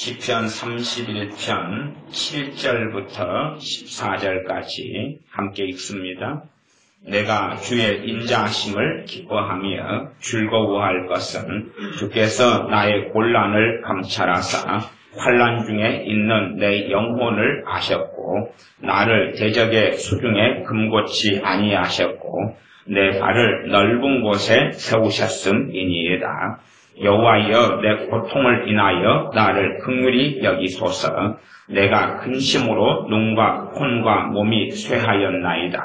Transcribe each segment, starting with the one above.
시편 31편 7절부터 14절까지 함께 읽습니다. 내가 주의 인자하심을 기뻐하며 즐거워할 것은 주께서 나의 곤란을 감찰하사 환난 중에 있는 내 영혼을 아셨고 나를 대적의 수중에 금고치 아니하셨고 내 발을 넓은 곳에 세우셨음이니이다. 여호와여, 내 고통을 인하여 나를 긍휼히 여기소서. 내가 근심으로 눈과 혼과 몸이 쇠하였나이다.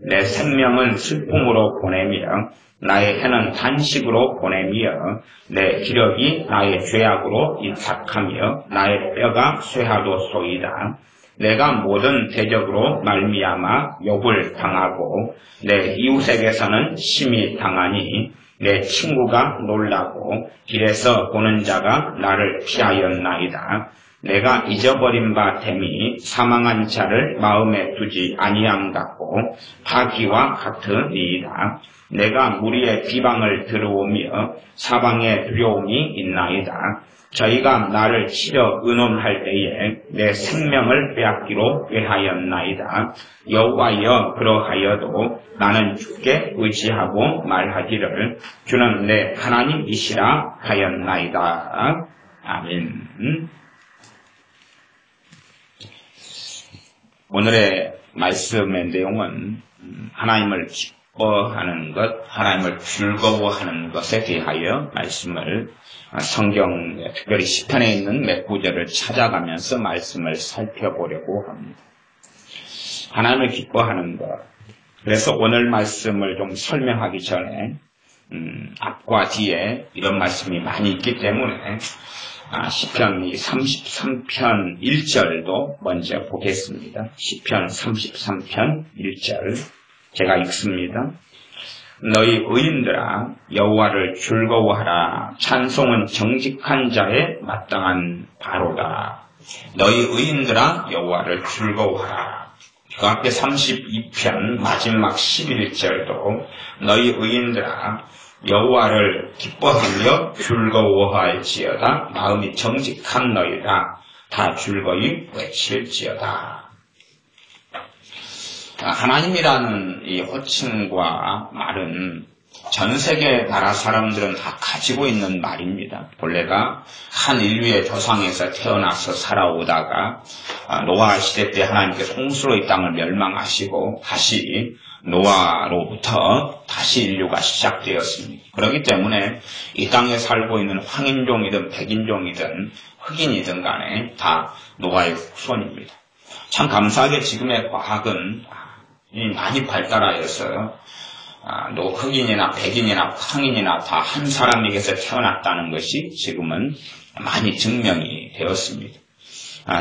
내 생명은 슬픔으로 보내며 나의 해는 단식으로 보내며 내 기력이 나의 죄악으로 입삭하며 나의 뼈가 쇠하도소이다. 내가 모든 대적으로 말미암아 욕을 당하고 내 이웃에게서는 심히 당하니 내 친구가 놀라고 길에서 보는 자가 나를 피하였나이다. 내가 잊어버린 바 됨이 사망한 자를 마음에 두지 아니함 같고 파기와 같으니이다. 내가 무리의 비방을 들어오며 사방에 두려움이 있나이다. 저희가 나를 치려 의논할 때에 내 생명을 빼앗기로 꾀하였나이다. 여호와여, 그러하여도 나는 주께 의지하고 말하기를 주는 내 하나님이시라 하였나이다. 아멘. 오늘의 말씀의 내용은 하나님을 기뻐하는 것, 하나님을 즐거워하는 것에 대하여 말씀을 성경, 특별히 시편에 있는 몇 구절을 찾아가면서 말씀을 살펴보려고 합니다. 하나님을 기뻐하는 것. 그래서 오늘 말씀을 좀 설명하기 전에 앞과 뒤에 이런 말씀이 많이 있기 때문에 시편 33편 1절도 먼저 보겠습니다. 시편 33편 1절 제가 읽습니다. 너희 의인들아 여호와를 즐거워하라. 찬송은 정직한 자의 마땅한 바로다. 너희 의인들아 여호와를 즐거워하라. 그 앞에 32편 마지막 11절도 너희 의인들아 여호와를 기뻐하며 즐거워할지어다. 마음이 정직한 너희라 다 즐거이 외칠지어다. 하나님이라는 이 호칭과 말은 전 세계 나라 사람들은 다 가지고 있는 말입니다. 본래가 한 인류의 조상에서 태어나서 살아오다가 노아 시대 때 하나님께서 홍수로 이 땅을 멸망하시고 다시 노아로부터 다시 인류가 시작되었습니다. 그렇기 때문에 이 땅에 살고 있는 황인종이든 백인종이든 흑인이든 간에 다 노아의 후손입니다. 참 감사하게 지금의 과학은 많이 발달하여서 흑인이나 백인이나 황인이나 다 한 사람에게서 태어났다는 것이 지금은 많이 증명이 되었습니다.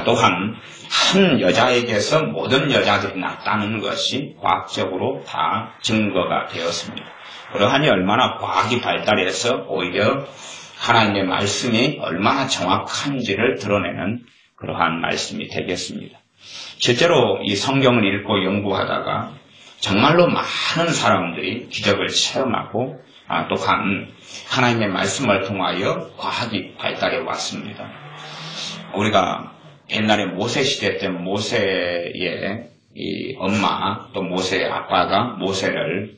또한 한 여자에게서 모든 여자들이 났다는 것이 과학적으로 다 증거가 되었습니다. 그러하니 얼마나 과학이 발달해서 오히려 하나님의 말씀이 얼마나 정확한지를 드러내는 그러한 말씀이 되겠습니다. 실제로 이 성경을 읽고 연구하다가 정말로 많은 사람들이 기적을 체험하고 또한 하나님의 말씀을 통하여 과학이 발달해 왔습니다. 우리가 옛날에 모세 시대 때 모세의 이 엄마 또 모세의 아빠가 모세를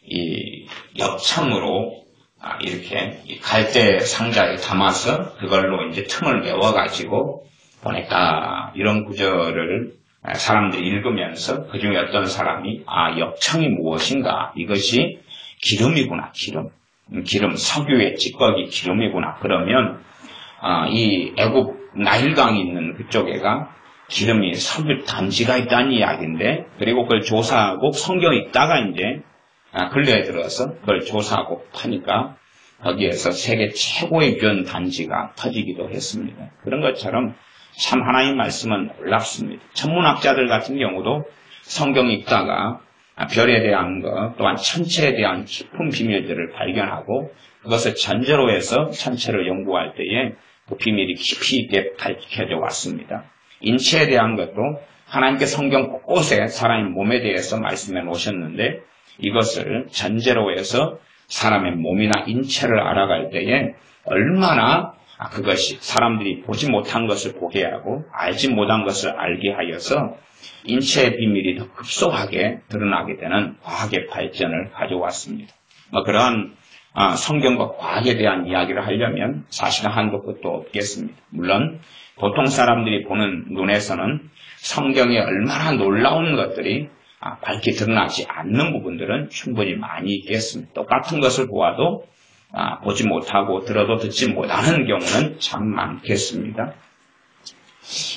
이 엽청으로 이렇게 갈대 상자에 담아서 그걸로 이제 틈을 메워가지고 보냈다. 이런 구절을 사람들이 읽으면서 그 중에 어떤 사람이 엽청이 무엇인가? 이것이 기름이구나. 기름, 석유의 찌꺼기 기름이구나. 그러면 이 애굽 나일강이 있는 그쪽에가 기름이 석유 단지가 있다는 이야기인데 그리고 그걸 조사하고 성경 읽다가 이제 근래에 들어서 그걸 조사하고 파니까 거기에서 세계 최고의 귀한 단지가 터지기도 했습니다. 그런 것처럼 참 하나님 말씀은 놀랍습니다. 천문학자들 같은 경우도 성경 읽다가 별에 대한 것 또한 천체에 대한 깊은 비밀들을 발견하고 그것을 전제로 해서 천체를 연구할 때에 그 비밀이 깊이 있게 밝혀져 왔습니다. 인체에 대한 것도 하나님께 성경 곳곳에 사람의 몸에 대해서 말씀해 놓으셨는데 이것을 전제로 해서 사람의 몸이나 인체를 알아갈 때에 얼마나 그것이 사람들이 보지 못한 것을 보게 하고 알지 못한 것을 알게 하여서 인체의 비밀이 더 급속하게 드러나게 되는 과학의 발전을 가져왔습니다. 그러한 성경과 과학에 대한 이야기를 하려면 사실은 한도 끝도 없겠습니다. 물론 보통 사람들이 보는 눈에서는 성경에 얼마나 놀라운 것들이 밝게 드러나지 않는 부분들은 충분히 많이 있겠습니다. 똑같은 것을 보아도 보지 못하고 들어도 듣지 못하는 경우는 참 많겠습니다.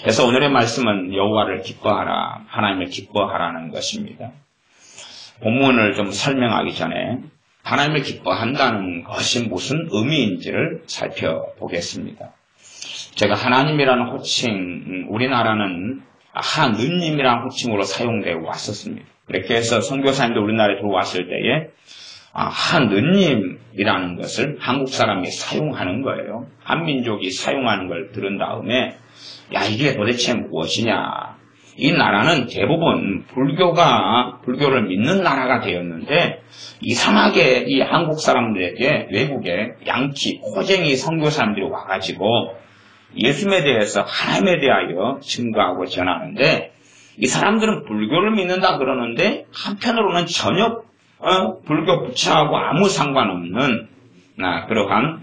그래서 오늘의 말씀은 여호와를 기뻐하라, 하나님을 기뻐하라는 것입니다. 본문을 좀 설명하기 전에 하나님을 기뻐한다는 것이 무슨 의미인지를 살펴보겠습니다. 제가 하나님이라는 호칭, 우리나라는 하느님이라는 호칭으로 사용되어 왔었습니다. 그렇게 해서 선교사님들 우리나라에 들어왔을 때에 하느님이라는 것을 한국 사람이 사용하는 거예요. 한민족이 사용하는 걸 들은 다음에 이게 도대체 무엇이냐. 이 나라는 대부분 불교를 믿는 나라가 되었는데 이상하게 이 한국 사람들에게 외국에 양키, 호쟁이 선교사님들이 와가지고 예수님에 대해서 하나님에 대하여 증거하고 전하는데 이 사람들은 불교를 믿는다 그러는데 한편으로는 전혀 불교 부처하고 아무 상관없는 그러한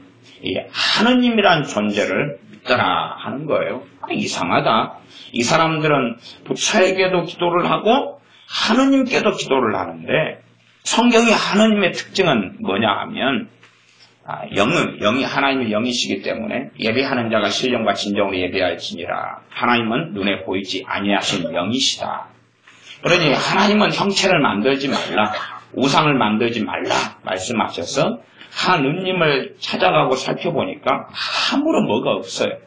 하느님이란 존재를 믿더라 하는 거예요. 이상하다. 이 사람들은 부처에게도 기도를 하고 하느님께도 기도를 하는데 성경의 하느님의 특징은 뭐냐 하면 영이 하나님의 영이시기 때문에 예배하는 자가 신령과 진정으로 예배할지니라. 하나님은 눈에 보이지 아니하신 영이시다. 그러니 하나님은 형체를 만들지 말라, 우상을 만들지 말라 말씀하셔서 하느님을 찾아가고 살펴보니까 아무런 뭐가 없어요.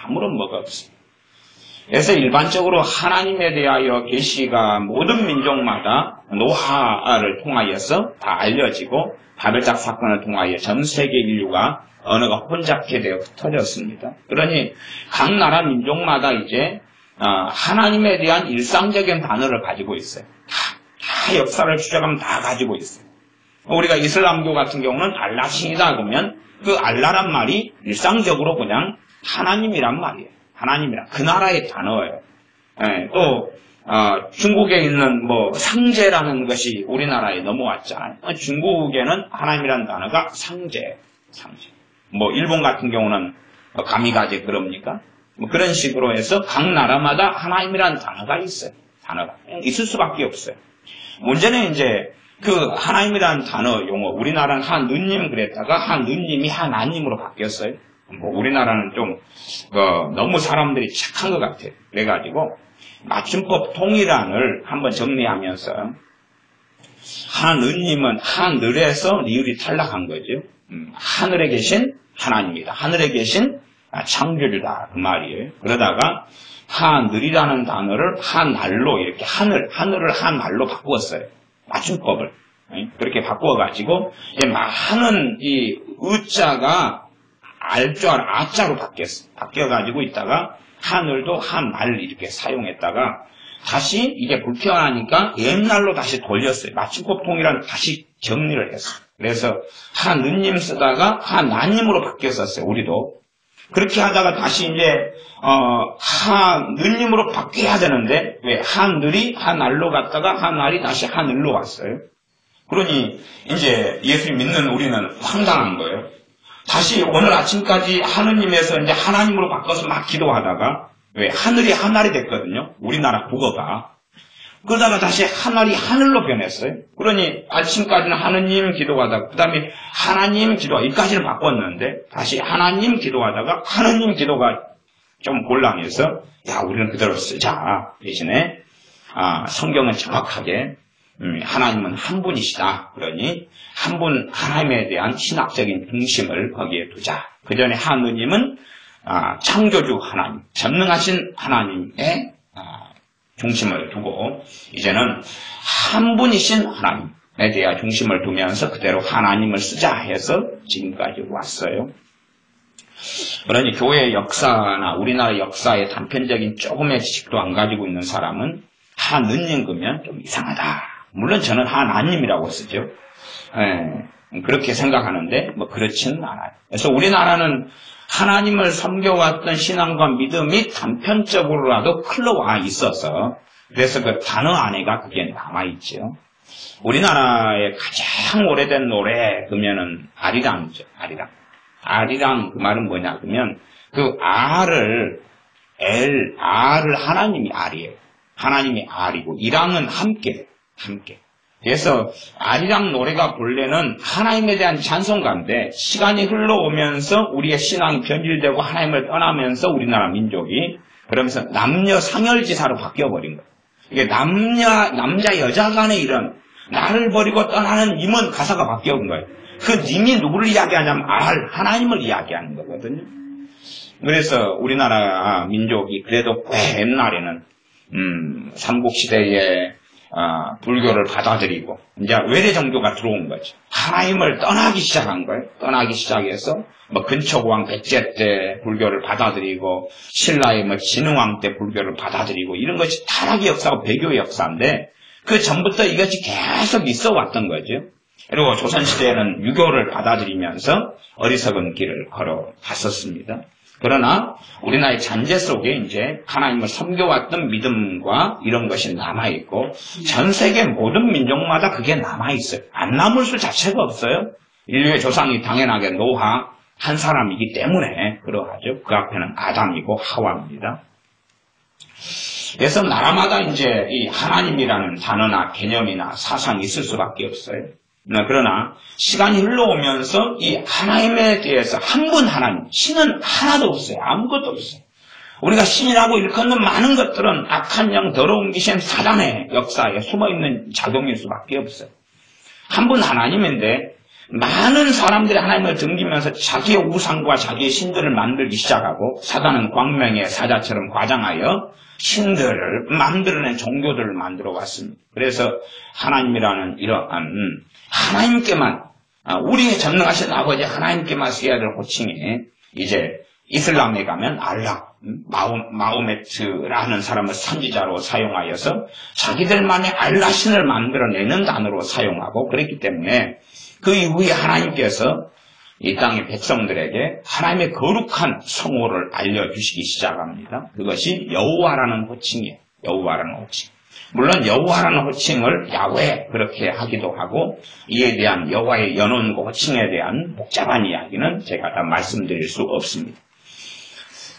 아무런 뭐가 없어요. 그래서 일반적으로 하나님에 대하여 계시가 모든 민족마다 노아를 통하여서 다 알려지고 바벨탑 사건을 통하여 전 세계 인류가 언어가 혼잡게 되어 흩어졌습니다. 그러니 각 나라 민족마다 이제 하나님에 대한 일상적인 단어를 가지고 있어요. 다 역사를 추적하면 다 가지고 있어요. 우리가 이슬람교 같은 경우는 알라신이다 그러면 그 알라란 말이 일상적으로 그냥 하나님이란 말이에요. 하나님이란 그 나라의 단어예요. 또 중국에 있는 상제라는 것이 우리나라에 넘어왔잖아요. 중국에는 하나님이란 단어가 상제. 일본 같은 경우는 가미가제 그럽니까? 그런 식으로 해서 각 나라마다 하나님이란 단어가 있어요. 단어가 있을 수밖에 없어요. 문제는 이제 그 하나님이란 단어 용어, 우리나라는 하느님 그랬다가 하느님이 하나님으로 바뀌었어요. 우리나라는 좀 너무 사람들이 착한 것 같아요. 그래가지고 맞춤법 통일안을 한번 정리하면서 하느님은 하늘에서 리을이 탈락한 거죠. 하늘에 계신 하나님이다. 하늘에 계신 창조주다 그 말이에요. 그러다가 하늘이라는 단어를 하날로 이렇게 하늘을 하날로 바꾸었어요. 맞춤법을 그렇게 바꾸어가지고 하는 이 의자가 아자로 바뀌어가지고 있다가 하늘도 하날 이렇게 사용했다가 다시 이게 불편하니까 옛날로 다시 돌렸어요. 맞춤법 통일은 다시 정리를 했어요. 그래서 하느님 쓰다가 하나님으로 바뀌었었어요. 우리도 그렇게 하다가 다시 이제 하느님으로 바뀌어야 되는데 왜 하늘이 하날로 갔다가 하날이 다시 하늘로 왔어요. 그러니 이제 예수 믿는 우리는 황당한 거예요. 다시 오늘 아침까지 하느님에서 이제 하나님으로 바꿔서 막 기도하다가 왜 하늘이 하날이 됐거든요. 우리나라 국어가. 그러다가 다시 하늘이 하늘로 변했어요. 그러니 아침까지는 하느님 기도하다가 그 다음에 하나님 기도 여기까지는 바꿨는데 다시 하나님 기도하다가 하느님 기도가 좀 곤란해서 우리는 그대로 쓰자. 대신에 성경은 정확하게 하나님은 한 분이시다. 그러니 한 분 하나님에 대한 신학적인 중심을 거기에 두자. 그 전에 하느님은 창조주 하나님, 전능하신 하나님의 중심을 두고 이제는 한 분이신 하나님에 대한 중심을 두면서 그대로 하나님을 쓰자 해서 지금까지 왔어요. 그러니 교회의 역사나 우리나라 역사의 단편적인 조금의 지식도 안 가지고 있는 사람은 하느님 그러면 좀 이상하다. 물론 저는 하나님이라고 쓰죠. 그렇게 생각하는데 그렇지는 않아요. 그래서 우리나라는 하나님을 섬겨왔던 신앙과 믿음이 단편적으로라도 흘러와 있어서 그래서 그 단어 안에가 그게 남아있죠. 우리나라의 가장 오래된 노래 그러면은 아리랑이죠. 아리랑. 아리랑 그 말은 뭐냐 그러면 그 R을 하나님이 R이에요. 하나님이 R이고 이랑은 함께. 그래서 아리랑 노래가 본래는 하나님에 대한 찬송가인데 시간이 흘러오면서 우리의 신앙이 변질되고 하나님을 떠나면서 우리나라 민족이 그러면서 남녀 상열지사로 바뀌어버린 거예요. 이게 남자 여자 간의 이런 나를 버리고 떠나는 님은 가사가 바뀌어버린 거예요. 그 님이 누구를 이야기하냐면 하나님을 이야기하는 거거든요. 그래서 우리나라 민족이 그래도 꽤 옛날에는 삼국시대에 불교를 받아들이고 이제 외래 종교가 들어온 거죠. 하나님을 떠나기 시작한 거예요. 떠나기 시작해서 근초고왕 백제 때 불교를 받아들이고 신라의 진흥왕 때 불교를 받아들이고 이런 것이 타락의 역사고 배교의 역사인데 그 전부터 이것이 계속 있어 왔던 거죠. 그리고 조선시대에는 유교를 받아들이면서 어리석은 길을 걸어갔었습니다. 그러나 우리나라의 잔재 속에 이제 하나님을 섬겨왔던 믿음과 이런 것이 남아있고 전 세계 모든 민족마다 그게 남아있어요. 안 남을 수 자체가 없어요. 인류의 조상이 당연하게 노아 한 사람이기 때문에 그러하죠. 그 앞에는 아담이고 하와입니다. 그래서 나라마다 이제 이 하나님이라는 단어나 개념이나 사상이 있을 수밖에 없어요. 그러나 시간이 흘러오면서 이 하나님에 대해서 한 분 하나님, 신은 하나도 없어요. 아무것도 없어요. 우리가 신이라고 일컫는 많은 것들은 악한 영, 더러운 귀신, 사단의 역사에 숨어있는 작용일 수밖에 없어요. 한 분 하나님인데 많은 사람들이 하나님을 등지면서 자기의 우상과 자기의 신들을 만들기 시작하고 사단은 광명의 사자처럼 과장하여 신들을 만들어낸 종교들을 만들어 왔습니다. 그래서 하나님이라는 이러한 하나님께만 우리의 전능하신 아버지 하나님께만 써야 될 호칭이 이제 이슬람에 가면 알라, 마호메트라는 사람을 선지자로 사용하여서 자기들만의 알라 신을 만들어내는 단어로 사용하고 그랬기 때문에 그 이후에 하나님께서 이 땅의 백성들에게 하나님의 거룩한 성호를 알려주시기 시작합니다. 그것이 여호와라는 호칭이에요. 여호와라는 호칭. 물론 여호와라는 호칭을 야훼 그렇게 하기도 하고 이에 대한 여호와의 연원과 호칭에 대한 복잡한 이야기는 제가 다 말씀드릴 수 없습니다.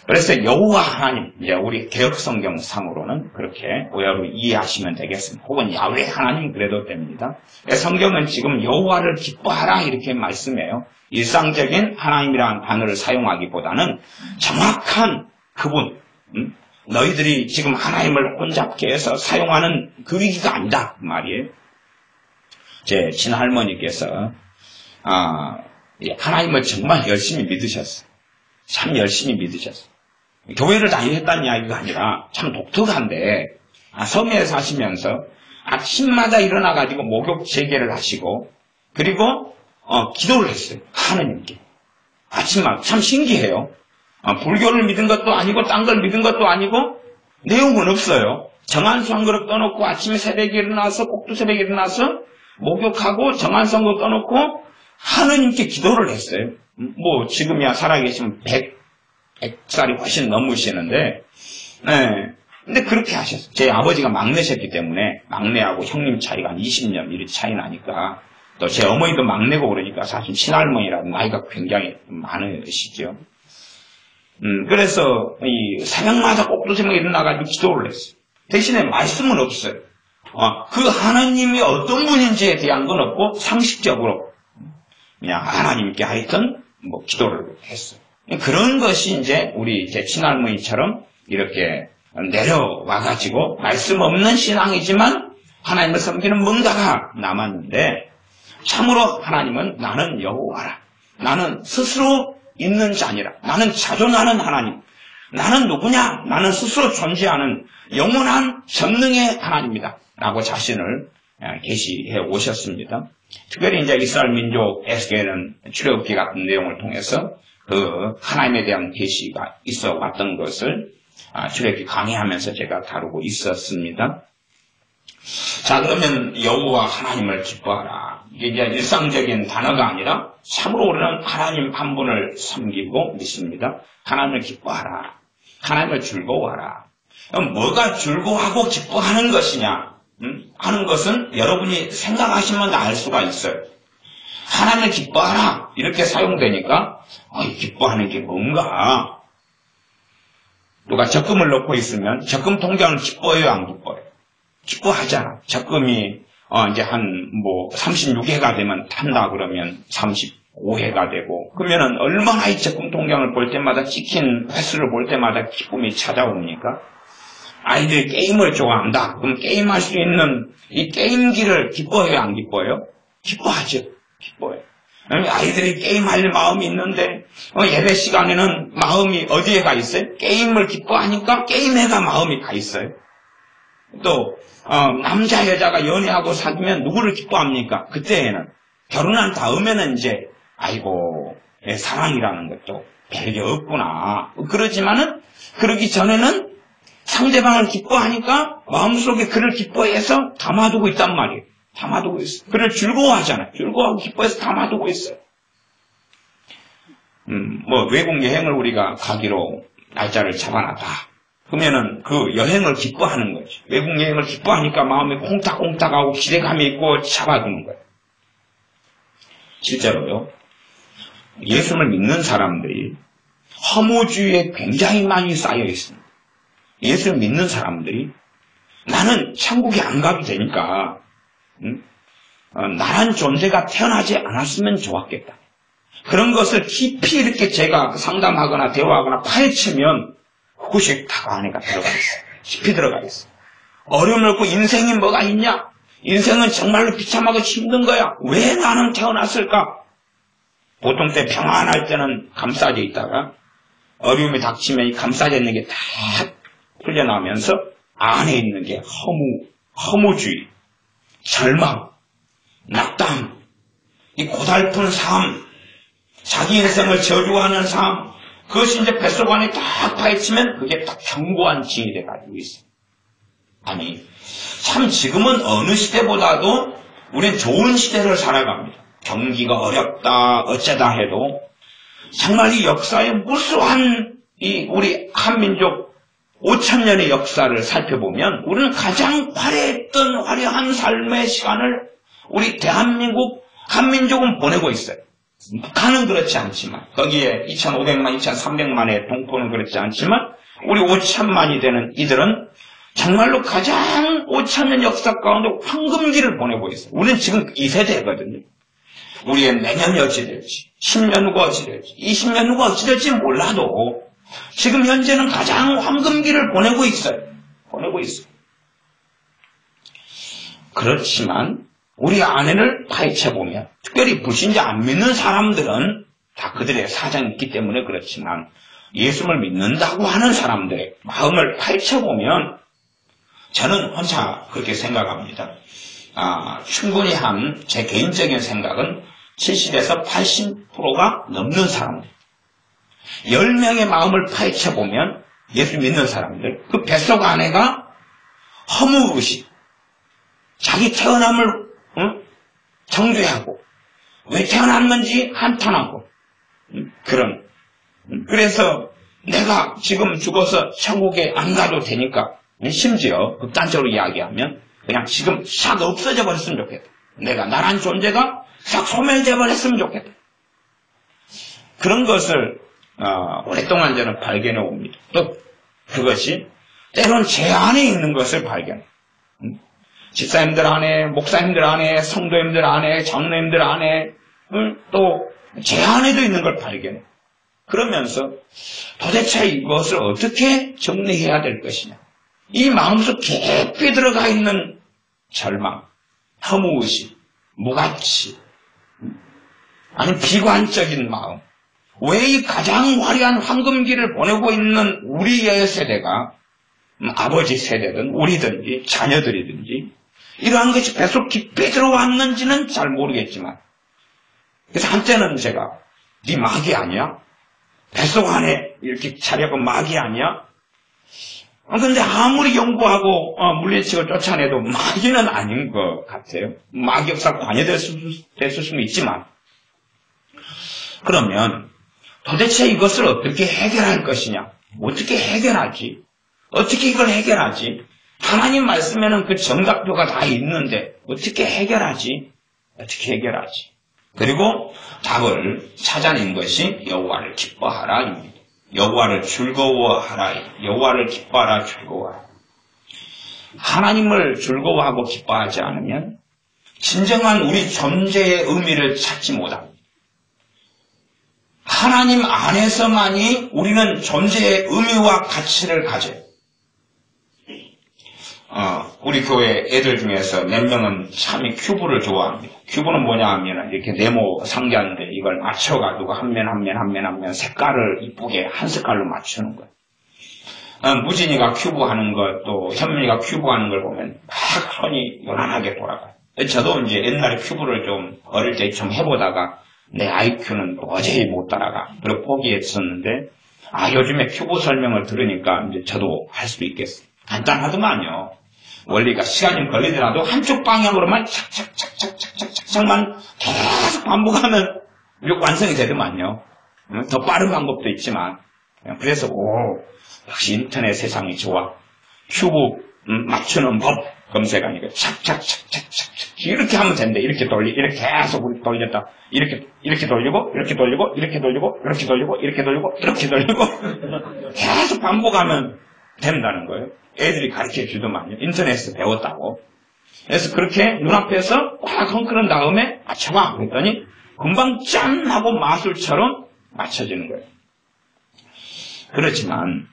그래서 여호와 하나님, 이제 우리 개혁성경상으로는 그렇게 오해로 이해하시면 되겠습니다. 혹은 야훼 하나님 그래도 됩니다. 성경은 지금 여호와를 기뻐하라 이렇게 말씀해요. 일상적인 하나님이라는 단어를 사용하기보다는 정확한 그분, 너희들이 지금 하나님을 혼잡게 해서 사용하는 그 위기가 아니다 그 말이에요. 제 친할머니께서 하나님을 정말 열심히 믿으셨어요. 참 열심히 믿으셨어요. 교회를 다니셨다는 이야기가 아니라 참 독특한데 섬에 사시면서 아침마다 일어나가지고 목욕 재개를 하시고 그리고 기도를 했어요. 하느님께. 아침마다 참 신기해요. 불교를 믿은 것도 아니고 딴 걸 믿은 것도 아니고 내용은 없어요. 정한수 한 그릇 떠놓고 아침에 새벽에 일어나서 꼭두새벽에 일어나서 목욕하고 정한수 한 그릇 떠놓고 하느님께 기도를 했어요. 뭐 지금이야 살아계시면 100살이 훨씬 넘으시는데 근데 그렇게 하셨어요. 제 아버지가 막내셨기 때문에 막내하고 형님 차이가 한 20년 이렇게 차이 나니까 또 제 어머니도 막내고 그러니까 사실 친할머니라고 나이가 굉장히 많으시죠. 그래서 이 새벽마다 꼭두새벽에 일어나가지고 기도를 했어요. 대신에 말씀은 없어요. 그 하나님이 어떤 분인지에 대한 건 없고 상식적으로 그냥 하나님께 하여튼 기도를 했어요. 그런 것이 이제 우리 제 친할머니처럼 이렇게 내려와가지고 말씀 없는 신앙이지만 하나님을 섬기는 뭔가가 남았는데 참으로 하나님은 나는 여호와라. 나는 스스로 있는 자니라. 나는 자존하는 하나님. 나는 누구냐? 나는 스스로 존재하는 영원한 전능의 하나님이다. 라고 자신을 계시해 오셨습니다. 특별히 이제 이스라엘 민족에게는 출애굽기 같은 내용을 통해서 그 하나님에 대한 계시가 있어 왔던 것을 출애굽기 강의하면서 제가 다루고 있었습니다. 자, 그러면 여호와 하나님을 기뻐하라. 이게 이제 일상적인 단어가 아니라 참으로 우리는 하나님 한 분을 섬기고 믿습니다. 하나님을 기뻐하라. 하나님을 즐거워하라. 그럼 뭐가 즐거워하고 기뻐하는 것이냐 하는 것은 여러분이 생각하시면 알 수가 있어요. 하나님을 기뻐하라 이렇게 사용되니까 기뻐하는 게 뭔가. 누가 적금을 넣고 있으면 적금 통장을 기뻐해요, 안 기뻐해요? 기뻐하잖아. 적금이 이제 한 36회가 되면 탄다 그러면 35회가 되고, 그러면은 얼마나 이 적금 통장을 볼 때마다 찍힌 횟수를 볼 때마다 기쁨이 찾아옵니까? 아이들이 게임을 좋아한다. 그럼 게임할 수 있는 이 게임기를 기뻐해요, 안 기뻐해요? 기뻐하죠. 기뻐해요. 아이들이 게임할 마음이 있는데 예배 시간에는 마음이 어디에 가 있어요? 게임을 기뻐하니까 게임에가 마음이 가 있어요. 또 남자 여자가 연애하고 사귀면 누구를 기뻐합니까? 그때에는 결혼한 다음에는 이제 아이고 사랑이라는 것도 별게 없구나 그러지만은 그러기 전에는 상대방을 기뻐하니까 마음속에 그를 기뻐해서 담아두고 있단 말이에요. 담아두고 있어요. 그를 즐거워하잖아요. 즐거워하고 기뻐해서 담아두고 있어요. 외국 여행을 우리가 가기로 날짜를 잡아놨다. 그러면은 그 여행을 기뻐하는 거지. 외국 여행을 기뻐하니까 마음에 콩닥콩닥하고 기대감이 있고 잡아두는 거예요. 실제로요. 예수를 믿는 사람들이 허무주의에 굉장히 많이 쌓여 있습니다. 예수를 믿는 사람들이 나는 천국에 안 가도 되니까 나란 존재가 태어나지 않았으면 좋았겠다. 그런 것을 깊이 이렇게 제가 상담하거나 대화하거나 파헤치면 그것이 다 안에가 들어가 있어요. 깊이 들어가 있어요. 어려움을 얻고 인생이 뭐가 있냐? 인생은 정말로 비참하고 힘든 거야. 왜 나는 태어났을까? 보통 때 평안할 때는 감싸져 있다가 어려움이 닥치면 이 감싸져 있는 게 다 풀려나오면서 안에 있는 게 허무주의, 절망, 낙담, 이 고달픈 삶, 자기 인생을 저주하는 삶, 그것이 이제 뱃속 안에 딱 파헤치면 그게 딱 견고한 징이 돼가지고 있어요. 아니, 참 지금은 어느 시대보다도 우린 좋은 시대를 살아갑니다. 경기가 어렵다, 어쩌다 해도 정말 이 역사의 무수한 이 우리 한민족 5,000년의 역사를 살펴보면 우리는 가장 화려했던 화려한 삶의 시간을 우리 대한민국 한민족은 보내고 있어요. 북한은 그렇지 않지만 거기에 2,500만, 2,300만의 동포는 그렇지 않지만 우리 5,000만이 되는 이들은 정말로 가장 5,000년 역사 가운데 황금기를 보내고 있어요. 우리는 지금 이 세대거든요. 우리의 내년이 어찌 될지, 10년 후가 어찌 될지, 20년 후가 어찌 될지 몰라도 지금 현재는 가장 황금기를 보내고 있어요. 보내고 있어요. 그렇지만 우리 안에를 파헤쳐보면 특별히 불신자 안 믿는 사람들은 다 그들의 사정이 있기 때문에 그렇지만 예수를 믿는다고 하는 사람들의 마음을 파헤쳐보면 저는 혼자 그렇게 생각합니다. 충분히 한 제 개인적인 생각은 70에서 80%가 넘는 사람들. 10명의 마음을 파헤쳐보면 예수 믿는 사람들, 그 뱃속 안에가 허무의식, 자기 태어남을 정죄하고 왜 태어났는지 한탄하고 그런, 그래서 내가 지금 죽어서 천국에 안 가도 되니까, 심지어 극단적으로 이야기하면 그냥 지금 싹 없어져 버렸으면 좋겠다. 내가 나란 존재가 싹 소멸돼 버렸으면 좋겠다. 그런 것을 오랫동안 저는 발견해 옵니다. 또 그것이 때론 제 안에 있는 것을 발견해. 집사님들 안에, 목사님들 안에, 성도님들 안에, 장로님들 안에, 또 제 안에도 있는 걸 발견해. 그러면서 도대체 이것을 어떻게 정리해야 될 것이냐. 이 마음속 깊이 들어가 있는 절망, 허무의식, 무가치, 아니 비관적인 마음. 왜 이 가장 화려한 황금기를 보내고 있는 우리의 세대가 아버지 세대든 우리든지 자녀들이든지 이러한 것이 뱃속 깊이 들어왔는지는 잘 모르겠지만, 그래서 한때는 제가 네 마귀 아니야? 뱃속 안에 이렇게 차려본 마귀 아니야? 근데 아무리 연구하고 물리치고 쫓아내도 마귀는 아닌 것 같아요. 마귀 역사가 관여됐을 수는 있지만, 그러면 도대체 이것을 어떻게 해결할 것이냐? 어떻게 해결하지? 어떻게 이걸 해결하지? 하나님 말씀에는 그 정답표가 다 있는데 어떻게 해결하지? 어떻게 해결하지? 그리고 답을 찾아낸 것이 여호와를 기뻐하라입니다. 여호와를 즐거워하라. 여호와를 기뻐하라, 즐거워하라. 하나님을 즐거워하고 기뻐하지 않으면 진정한 우리 존재의 의미를 찾지 못합니다. 하나님 안에서만이 우리는 존재의 의미와 가치를 가져요. 우리 교회 애들 중에서 몇 명은 참이 큐브를 좋아합니다. 큐브는 뭐냐 하면 이렇게 네모 상자인데 이걸 맞춰가지고 한 면 색깔을 이쁘게 한 색깔로 맞추는 거예요. 무진이가 큐브 하는 것, 또 현민이가 큐브 하는 걸 보면 막 손이 요란하게 돌아가요. 저도 이제 옛날에 큐브를 좀 어릴 때 좀 해보다가 내 IQ는 도저히 못 따라가. 그리고 포기했었는데, 요즘에 큐브 설명을 들으니까 이제 저도 할 수 있겠어요. 간단하더만요. 원리가 시간이 걸리더라도 한쪽 방향으로만 착착착착착착착만 계속 반복하면 완성이 되더만요. 더 빠른 방법도 있지만. 그래서, 역시 인터넷 세상이 좋아. 큐브 맞추는 법 검색하니까 착착착착착착 이렇게 하면 된대. 이렇게 계속 돌렸다. 이렇게 돌리고, 이렇게 돌리고, 이렇게 돌리고, 이렇게 돌리고, 이렇게 돌리고, 이렇게 돌리고 계속 반복하면 된다는 거예요. 애들이 가르쳐 주더만요. 인터넷에서 배웠다고. 그래서 그렇게 눈앞에서 꽉 헝클은 다음에 맞춰봐. 그랬더니 금방 짠! 하고 마술처럼 맞춰지는 거예요. 그렇지만,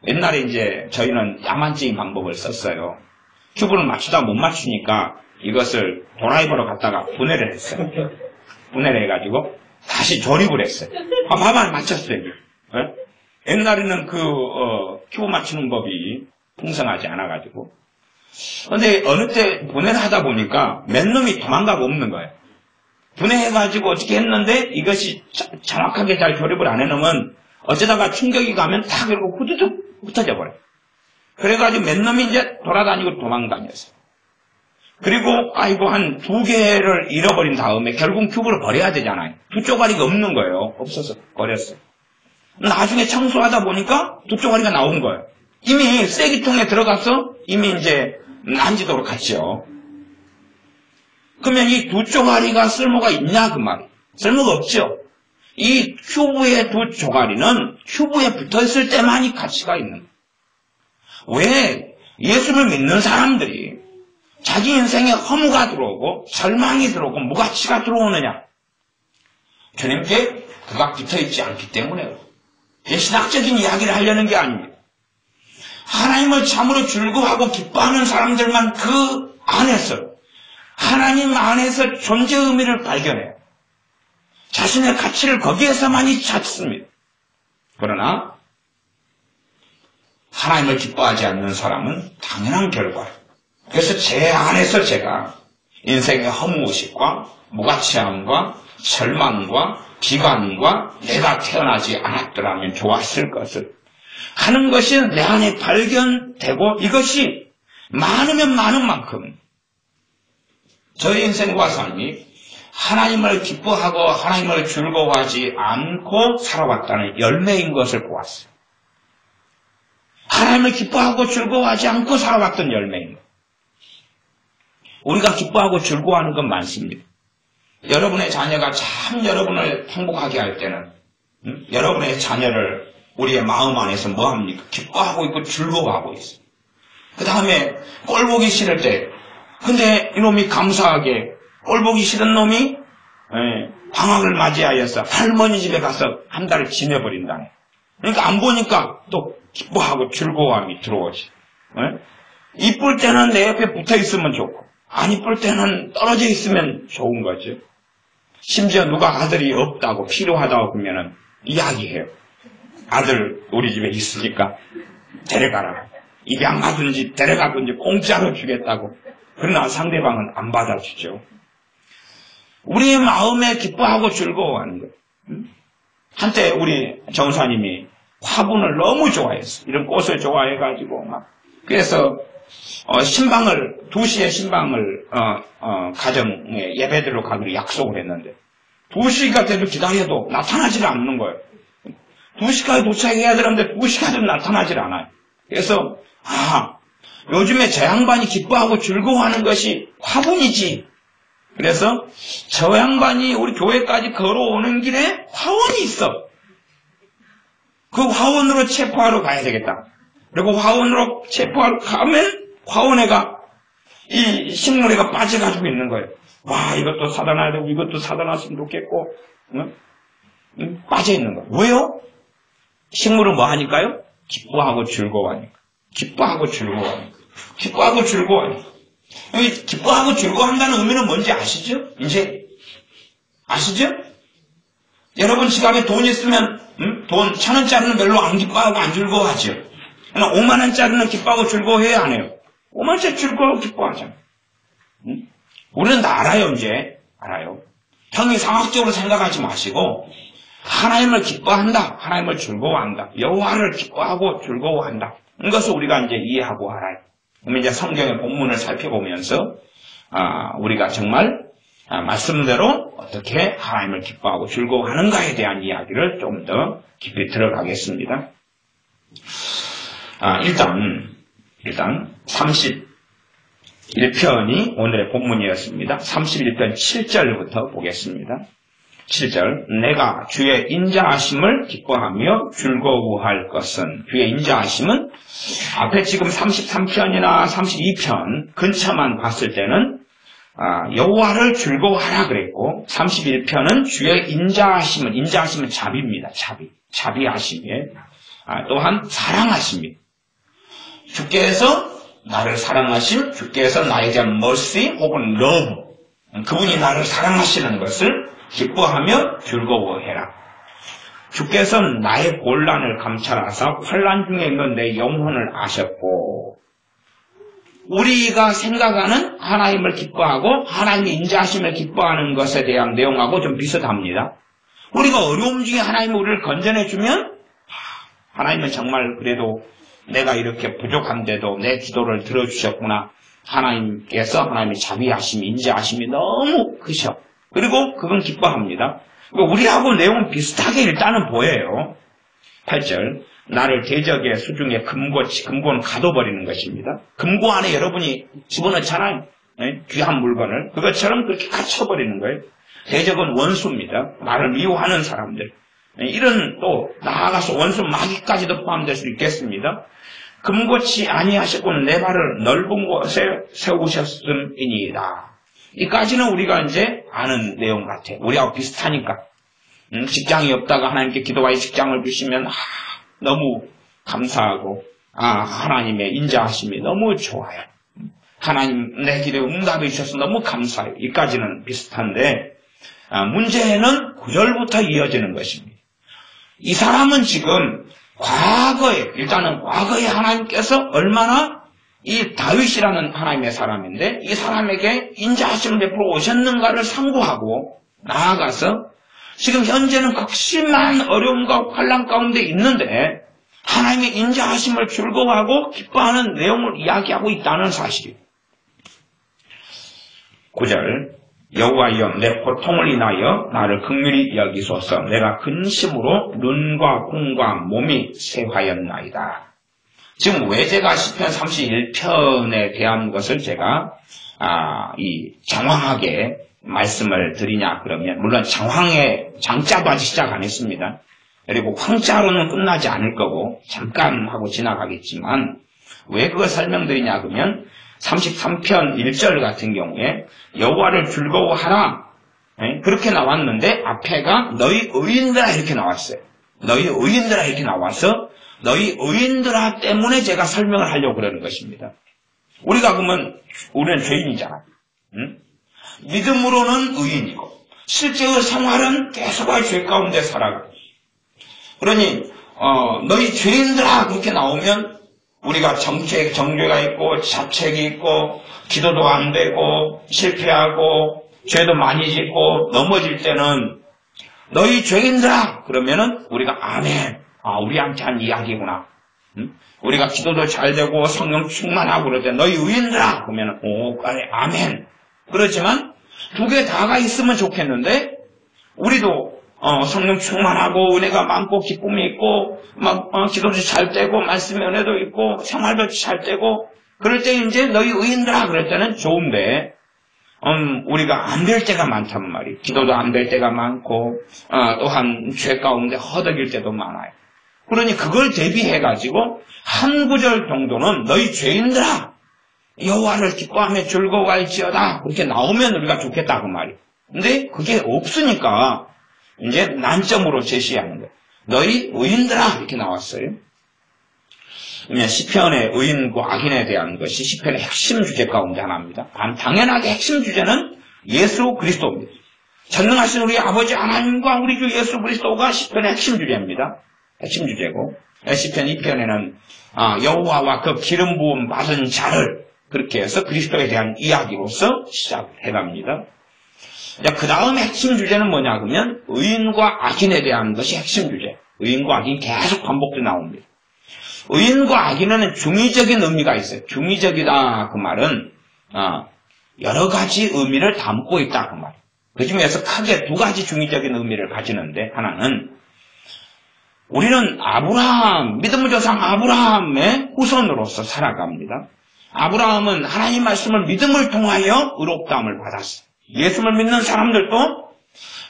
옛날에 이제 저희는 야만적인 방법을 썼어요. 큐브를 맞추다 못 맞추니까 이것을 도라이버로 갖다가 분해를 했어요. 분해를 해가지고 다시 조립을 했어요. 봐봐, 맞췄어요. 네? 옛날에는 큐브 맞추는 법이 풍성하지 않아가지고. 근데 어느 때 분해를 하다 보니까 몇 놈이 도망가고 없는 거예요. 분해해가지고 어떻게 했는데 이것이 정확하게 잘 조립을 안 해놓으면 어쩌다가 충격이 가면 탁 이러고 후두둑 흩어져 버려요. 그래가지고 몇 놈이 이제 돌아다니고 도망다녔어요. 그리고 한 2개를 잃어버린 다음에 결국 큐브를 버려야 되잖아요. 2쪼가리가 없는 거예요. 없어서 버렸어요. 나중에 청소하다 보니까 2쪼가리가 나온 거예요. 이미 쓰레기통에 들어가서 이미 이제 난지도록 갔죠. 그러면 이 2쪼가리가 쓸모가 있냐 그 말이에요. 쓸모가 없죠. 이 큐브의 2쪼가리는 큐브에 붙어있을 때만이 가치가 있는 거예요. 왜 예수를 믿는 사람들이 자기 인생에 허무가 들어오고 절망이 들어오고 무가치가 들어오느냐? 주님께 그가 붙어있지 않기 때문에요. 신학적인 이야기를 하려는 게 아닙니다. 하나님을 참으로 즐거워하고 기뻐하는 사람들만 그 안에서 하나님 안에서 존재 의미를 발견해요. 자신의 가치를 거기에서만이 찾습니다. 그러나 하나님을 기뻐하지 않는 사람은 당연한 결과. 그래서 제 안에서 제가 인생의 허무의식과 무가치함과 절망과 비관과 내가 태어나지 않았더라면 좋았을 것을 하는 것이 내 안에 발견되고 이것이 많으면 많은 만큼 저의 인생과 삶이 하나님을 기뻐하고 하나님을 즐거워하지 않고 살아왔다는 열매인 것을 보았어요. 하나님을 기뻐하고 즐거워하지 않고 살아왔던 열매인 것. 우리가 기뻐하고 즐거워하는 건 많습니다. 여러분의 자녀가 참 여러분을 행복하게 할 때는 여러분의 자녀를 우리의 마음 안에서 뭐합니까? 기뻐하고 있고 즐거워하고 있어요. 그 다음에 꼴 보기 싫을 때 근데 이놈이 감사하게 꼴 보기 싫은 놈이 방학을 맞이하여서 할머니 집에 가서 한 달을 지내버린다네. 그러니까 안 보니까 또 기뻐하고 즐거움이 들어오지. 이쁠 때는 내 옆에 붙어 있으면 좋고 안 이쁠 때는 떨어져 있으면 좋은 거죠. 심지어 누가 아들이 없다고 필요하다고 그러면은 이야기해요. 아들 우리 집에 있으니까 데려가라. 입양하든지 데려가든지 공짜로 주겠다고. 그러나 상대방은 안 받아주죠. 우리의 마음에 기뻐하고 즐거워하는 거예요. 한때 우리 정사님이 화분을 너무 좋아했어. 이런 꽃을 좋아해가지고 막. 그래서 신방을 2시에 신방을 가정에 예배드리러 가기로 약속을 했는데 2시가 돼도 기다려도 나타나질 않는 거예요. 2시까지 도착해야 되는데 2시까지도 나타나질 않아요. 그래서 요즘에 저 양반이 기뻐하고 즐거워하는 것이 화분이지. 그래서 저 양반이 우리 교회까지 걸어오는 길에 화원이 있어. 그 화원으로 체포하러 가야 되겠다. 그리고 화원으로 체포하러 가면 화원에가 이 식물에가 빠져가지고 있는 거예요. 와, 이것도 사다 놔야 되고 이것도 사다 놨으면 좋겠고 빠져 있는 거예요. 왜요? 식물은 뭐 하니까요? 기뻐하고 즐거워하니까. 기뻐하고 즐거워하니까. 기뻐하고 즐거워하니까. 기뻐하고 즐거워한다는 의미는 뭔지 아시죠? 이제 아시죠? 여러분 지갑에 돈 있으면 돈 1,000원짜리는 별로 안 기뻐하고 안 즐거워하죠. 그러나 50,000원짜리는 기뻐하고 즐거워해요, 안 해요? 50,000원짜리 즐거워하고 기뻐하잖아요. 우리는 다 알아요, 이제. 알아요. 형이상학적으로 생각하지 마시고 하나님을 기뻐한다. 하나님을 즐거워한다. 여호와를 기뻐하고 즐거워한다. 이것을 우리가 이제 이해하고 알아요. 그럼 이제 성경의 본문을 살펴보면서 우리가 정말 말씀대로 어떻게 하나님을 기뻐하고 즐거워하는가에 대한 이야기를 좀 더 깊이 들어가겠습니다. 일단 31편이 오늘의 본문이었습니다. 31편 7절부터 보겠습니다. 7절, 내가 주의 인자하심을 기뻐하며 즐거워할 것은, 주의 인자하심은 앞에 지금 33편이나 32편 근처만 봤을 때는 여호와를 즐거워하라 그랬고 31편은 주의 인자하심은 자비입니다. 자비하심이에요. 또한 사랑하심이, 주께서 나를 사랑하심, 주께서 나에 대한 mercy 혹은 love, 그분이 나를 사랑하시는 것을 기뻐하며 즐거워해라. 주께서 나의 곤란을 감찰하사 환난 중에 있는 내 영혼을 아셨고, 우리가 생각하는 하나님을 기뻐하고 하나님의 인자하심을 기뻐하는 것에 대한 내용하고 좀 비슷합니다. 우리가 어려움 중에 하나님이 우리를 건져내주면 하나님은 정말 그래도 내가 이렇게 부족한데도 내 기도를 들어주셨구나. 하나님께서 하나님의 자비하심이, 인자하심이 너무 크셔. 그리고 그건 기뻐합니다. 우리하고 내용은 비슷하게 일단은 보여요. 8절, 나를 대적의 수중에 금고는 가둬버리는 것입니다. 금고 안에 여러분이 집어넣잖아요. 귀한 물건을. 그것처럼 그렇게 갇혀버리는 거예요. 대적은 원수입니다. 나를 미워하는 사람들. 이런 또 나아가서 원수 마귀까지도 포함될 수 있겠습니다. 금고치 아니하셨고는 내 발을 넓은 곳에 세우셨음이니이다. 이까지는 우리가 이제 아는 내용 같아요. 우리하고 비슷하니까. 직장이 없다가 하나님께 기도하여 직장을 주시면 너무 감사하고 하나님의 인자하심이 너무 좋아요. 하나님 내 기도에 응답해 주셔서 너무 감사해요. 이까지는 비슷한데 문제는 9절부터 이어지는 것입니다. 이 사람은 지금 일단은 과거에 하나님께서 얼마나 이 다윗이라는 하나님의 사람인데 이 사람에게 인자하심을 베풀어 오셨는가를 상고하고 나아가서 지금 현재는 극심한 어려움과 환난 가운데 있는데 하나님의 인자하심을 즐거워하고 기뻐하는 내용을 이야기하고 있다는 사실이에요. 9절, 여호와여 내 고통을 인하여 나를 긍휼히 여기소서. 내가 근심으로 눈과 콩과 몸이 쇠하였나이다. 지금 왜 제가 시편 31편에 대한 것을 제가 장황하게 말씀을 드리냐 그러면, 물론 장자도 아직 시작 안 했습니다. 그리고 황자로는 끝나지 않을 거고 잠깐 하고 지나가겠지만 왜 그걸 설명드리냐 그러면 33편 1절 같은 경우에 여호와를 즐거워하라 그렇게 나왔는데 앞에가 너희 의인들아 이렇게 나왔어요. 너희 의인들아 이렇게 나와서 너희 의인들아 때문에 제가 설명을 하려고 그러는 것입니다. 우리가 그러면 우리는 죄인이잖아. 믿음으로는 의인이고 실제의 생활은 계속할 죄 가운데 살아가. 그러니 너희 죄인들아 그렇게 나오면 우리가 정죄가 있고 자책이 있고 기도도 안 되고 실패하고 죄도 많이 짓고 넘어질 때는 너희 죄인들아 그러면은 우리가 아멘 우리한테 한 이야기구나. 우리가 기도도 잘 되고 성령 충만하고 그럴 때 너희 의인들아 그러면 그래 아멘. 그렇지만 두 개 다가 있으면 좋겠는데 우리도 성령 충만하고 은혜가 많고 기쁨이 있고 기도도 잘 되고 말씀의 은혜도 있고 생활도 잘 되고 그럴 때 이제 너희 의인들아 그럴 때는 좋은데 우리가 안 될 때가 많단 말이에요. 기도도 안 될 때가 많고 또한 죄 가운데 허덕일 때도 많아요. 그러니 그걸 대비해가지고 한 구절 정도는 너희 죄인들아 여호와를 기뻐하며 즐거워할지어다 그렇게 나오면 우리가 좋겠다 그 말이에요. 근데 그게 없으니까 이제 난점으로 제시하는 거예요. 너희 의인들아 이렇게 나왔어요. 그러면 시편의 의인과 악인에 대한 것이 시편의 핵심 주제 가운데 하나입니다. 당연하게 핵심 주제는 예수 그리스도입니다. 전능하신 우리 아버지 하나님과 우리 주 예수 그리스도가 시편의 핵심 주제입니다. 핵심 주제고 시편 2편에는 여호와와 그 기름 부음 받은 자를 그렇게 해서 그리스도에 대한 이야기로서 시작해갑니다. 그 다음 핵심 주제는 뭐냐 그러면 의인과 악인에 대한 것이 핵심 주제. 의인과 악인 계속 반복돼 나옵니다. 의인과 악인에는 중의적인 의미가 있어요. 중의적이다 그 말은 여러 가지 의미를 담고 있다 그 말. 그 중에서 크게 두 가지 중의적인 의미를 가지는데 하나는 우리는 믿음의 조상 아브라함의 후손으로서 살아갑니다. 아브라함은 하나님 말씀을 믿음을 통하여 의롭다함을 받았어요. 예수를 믿는 사람들도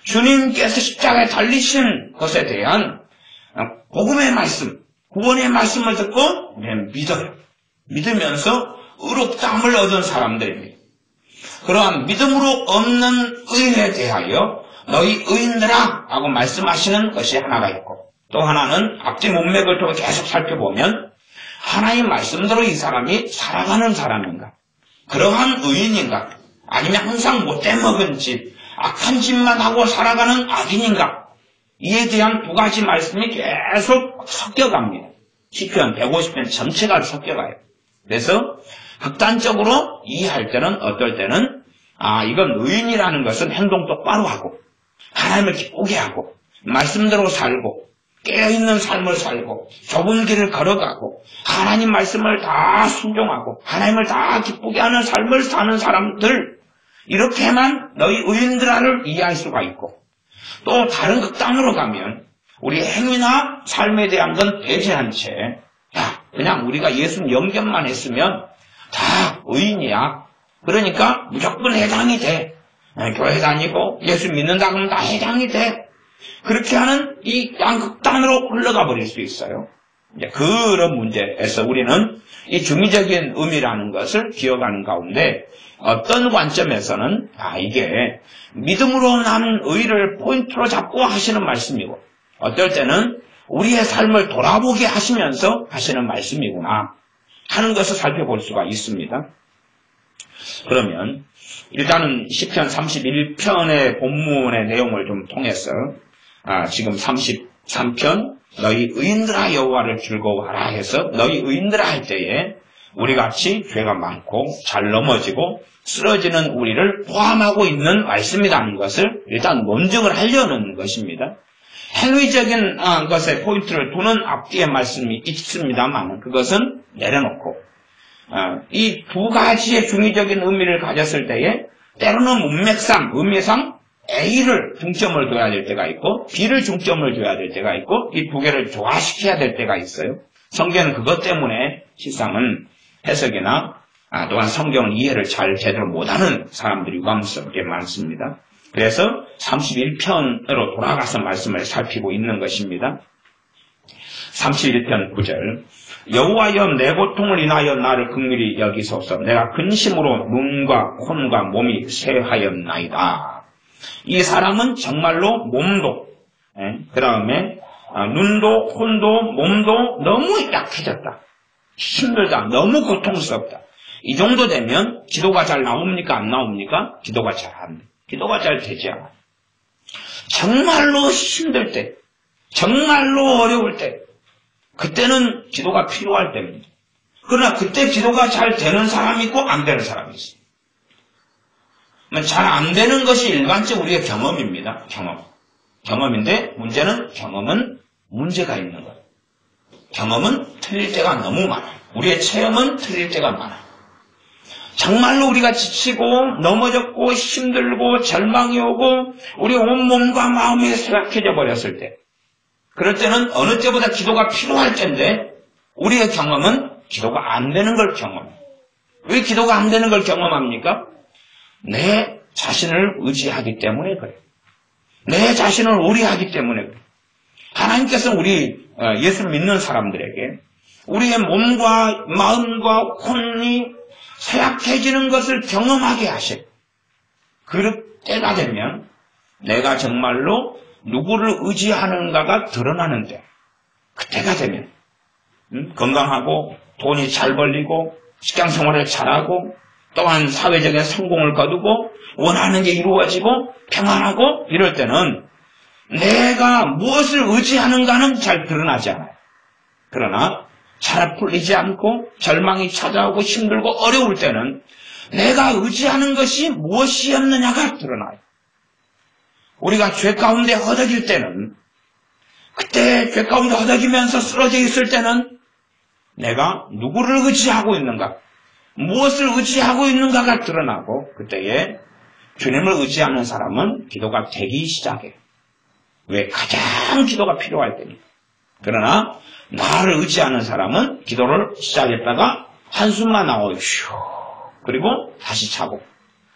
주님께서 십자가에 달리신 것에 대한 복음의 말씀, 구원의 말씀을 듣고 믿어요. 믿으면서 의롭다함을 얻은 사람들입니다. 그러한 믿음으로 얻는 의에 대하여 너희 의인들아 하고 말씀하시는 것이 하나가 있고 또 하나는 앞뒤 문맥을 통해 계속 살펴보면 하나님 말씀대로 이 사람이 살아가는 사람인가? 그러한 의인인가? 아니면 항상 못돼 먹은 짓, 악한 짓만 하고 살아가는 악인인가? 이에 대한 두 가지 말씀이 계속 섞여갑니다. 시편 150편 전체가 섞여가요. 그래서 극단적으로 이해할 때는 어떨 때는 이건 의인이라는 것은 행동 똑바로 하고 하나님을 기쁘게 하고 말씀대로 살고 깨어있는 삶을 살고 좁은 길을 걸어가고 하나님 말씀을 다 순종하고 하나님을 다 기쁘게 하는 삶을 사는 사람들 이렇게만 너희 의인들아를 이해할 수가 있고 또 다른 극단으로 가면 우리 행위나 삶에 대한 건 배제한 채 그냥 우리가 예수 영접만 했으면 다 의인이야. 그러니까 무조건 해당이 돼. 교회 다니고 예수 믿는다 그러면 다 해당이 돼. 그렇게 하는 이 양극단으로 흘러가 버릴 수 있어요. 이제 그런 문제에서 우리는 이 중의적인 의미라는 것을 기억하는 가운데 어떤 관점에서는 이게 믿음으로 난 의를 포인트로 잡고 하시는 말씀이고 어떨 때는 우리의 삶을 돌아보게 하시면서 하시는 말씀이구나 하는 것을 살펴볼 수가 있습니다. 그러면 일단은 시편 31편의 본문의 내용을 좀 통해서 지금 33편 너희 의인들아 여호와를 즐거워하라 해서 너희 의인들아 할 때에 우리같이 죄가 많고 잘 넘어지고 쓰러지는 우리를 포함하고 있는 말씀이라는 것을 일단 논증을 하려는 것입니다. 행위적인 것에 포인트를 두는 앞뒤의 말씀이 있습니다만 그것은 내려놓고 이 두 가지의 중의적인 의미를 가졌을 때에 때로는 문맥상, 의미상 A를 중점을 둬야 될 때가 있고 B를 중점을 둬야 될 때가 있고 이 두 개를 조화시켜야 될 때가 있어요. 성경은 그것 때문에 실상은 해석이나 또한 성경을 이해를 잘 제대로 못하는 사람들이 유감스럽게 많습니다. 그래서 31편으로 돌아가서 말씀을 살피고 있는 것입니다. 31편 9절 여호와여 내 고통을 인하여 나를 긍휼히 여기소서 내가 근심으로 눈과 콘과 몸이 쇠하였나이다. 이 사람은 정말로 몸도 그 다음에 눈도 콘도 몸도 너무 약해졌다. 힘들다. 너무 고통스럽다. 이 정도 되면 기도가 잘 나옵니까? 안 나옵니까? 기도가 잘 안 돼. 기도가 잘 되지 않아요. 정말로 힘들 때, 정말로 어려울 때, 그때는 기도가 필요할 때입니다. 그러나 그때 기도가 잘 되는 사람이 있고 안 되는 사람이 있어요. 잘 안 되는 것이 일반적 우리의 경험입니다. 경험인데 문제는 경험은 문제가 있는 거예요. 경험은 틀릴 때가 너무 많아요. 우리의 체험은 틀릴 때가 많아요. 정말로 우리가 지치고 넘어졌고 힘들고 절망이 오고 우리 온몸과 마음이 쇠약해져 버렸을 때, 그럴 때는 어느 때보다 기도가 필요할 때인데 우리의 경험은 기도가 안 되는 걸 경험해요. 왜 기도가 안 되는 걸 경험합니까? 내 자신을 의지하기 때문에 그래요. 내 자신을 오리하기 때문에 그래요. 하나님께서 우리 예수를 믿는 사람들에게 우리의 몸과 마음과 혼이 쇠약해지는 것을 경험하게 하셔요. 그 때가 되면 내가 정말로 누구를 의지하는가가 드러나는데, 그때가 되면 건강하고 돈이 잘 벌리고 직장생활을 잘하고 또한 사회적인 성공을 거두고 원하는 게 이루어지고 평안하고 이럴 때는 내가 무엇을 의지하는가는 잘 드러나지 않아요. 그러나 잘 풀리지 않고 절망이 찾아오고 힘들고 어려울 때는 내가 의지하는 것이 무엇이었느냐가 드러나요. 우리가 죄 가운데 허덕일 때는, 그때 죄 가운데 허덕이면서 쓰러져 있을 때는 내가 누구를 의지하고 있는가, 무엇을 의지하고 있는가가 드러나고, 그때에 주님을 의지하는 사람은 기도가 되기 시작해요. 왜? 가장 기도가 필요할 때니까. 그러나 나를 의지하는 사람은 기도를 시작했다가 한숨만 나와요. 휴. 그리고 다시 자고,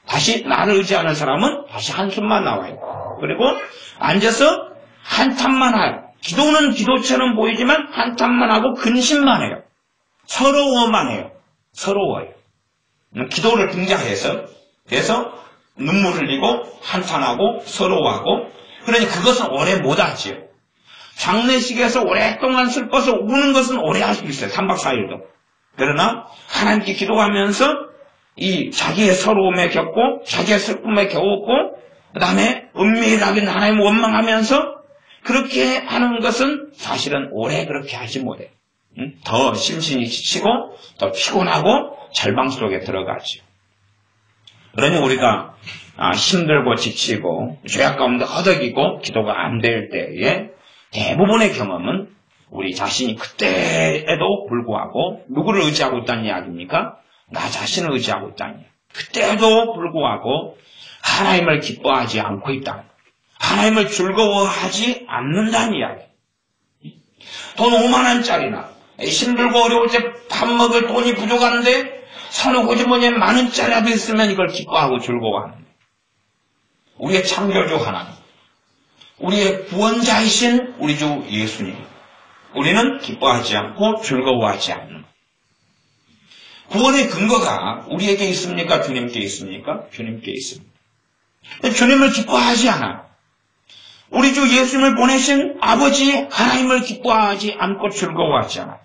다시 나를 의지하는 사람은 다시 한숨만 나와요. 그리고 앉아서 한탄만 해요. 기도는 기도처럼 보이지만 한탄만 하고 근심만 해요. 서러워만 해요. 서러워요. 기도를 등장해서, 그래서 눈물 흘리고 한탄하고 서러워하고, 그러니 그것은 오래 못하지요. 장례식에서 오랫동안 슬퍼서 우는 것은 오래 할 수 있어요. 3박 4일도. 그러나 하나님께 기도하면서 이 자기의 서러움에 겪고 자기의 슬픔에 겨웠고 그 다음에 은밀하게 하나님을 원망하면서 그렇게 하는 것은 사실은 오래 그렇게 하지 못해요. 더 심신이 지치고 더 피곤하고 절망 속에 들어가죠. 그러니 우리가 힘들고 지치고 죄악 가운데 허덕이고 기도가 안 될 때에 대부분의 경험은 우리 자신이 그때에도 불구하고 누구를 의지하고 있다는 이야기입니까? 나 자신을 의지하고 있다는 이야기. 그때도 불구하고 하나님을 기뻐하지 않고 있다는 거예요. 하나님을 즐거워하지 않는다는 이야기. 돈 5만 원짜리나 힘들고 어려울 때 밥 먹을 돈이 부족한데 서너 호주머니에 10,000원짜리라도 있으면 이걸 기뻐하고 즐거워하는 거예요. 우리의 창조주 하나님, 우리의 구원자이신 우리 주 예수님, 우리는 기뻐하지 않고 즐거워하지 않는 거예요. 구원의 근거가 우리에게 있습니까? 주님께 있습니까? 주님께 있습니다. 주님을 기뻐하지 않아요. 우리 주 예수님을 보내신 아버지 하나님을 기뻐하지 않고 즐거워하지 않아요.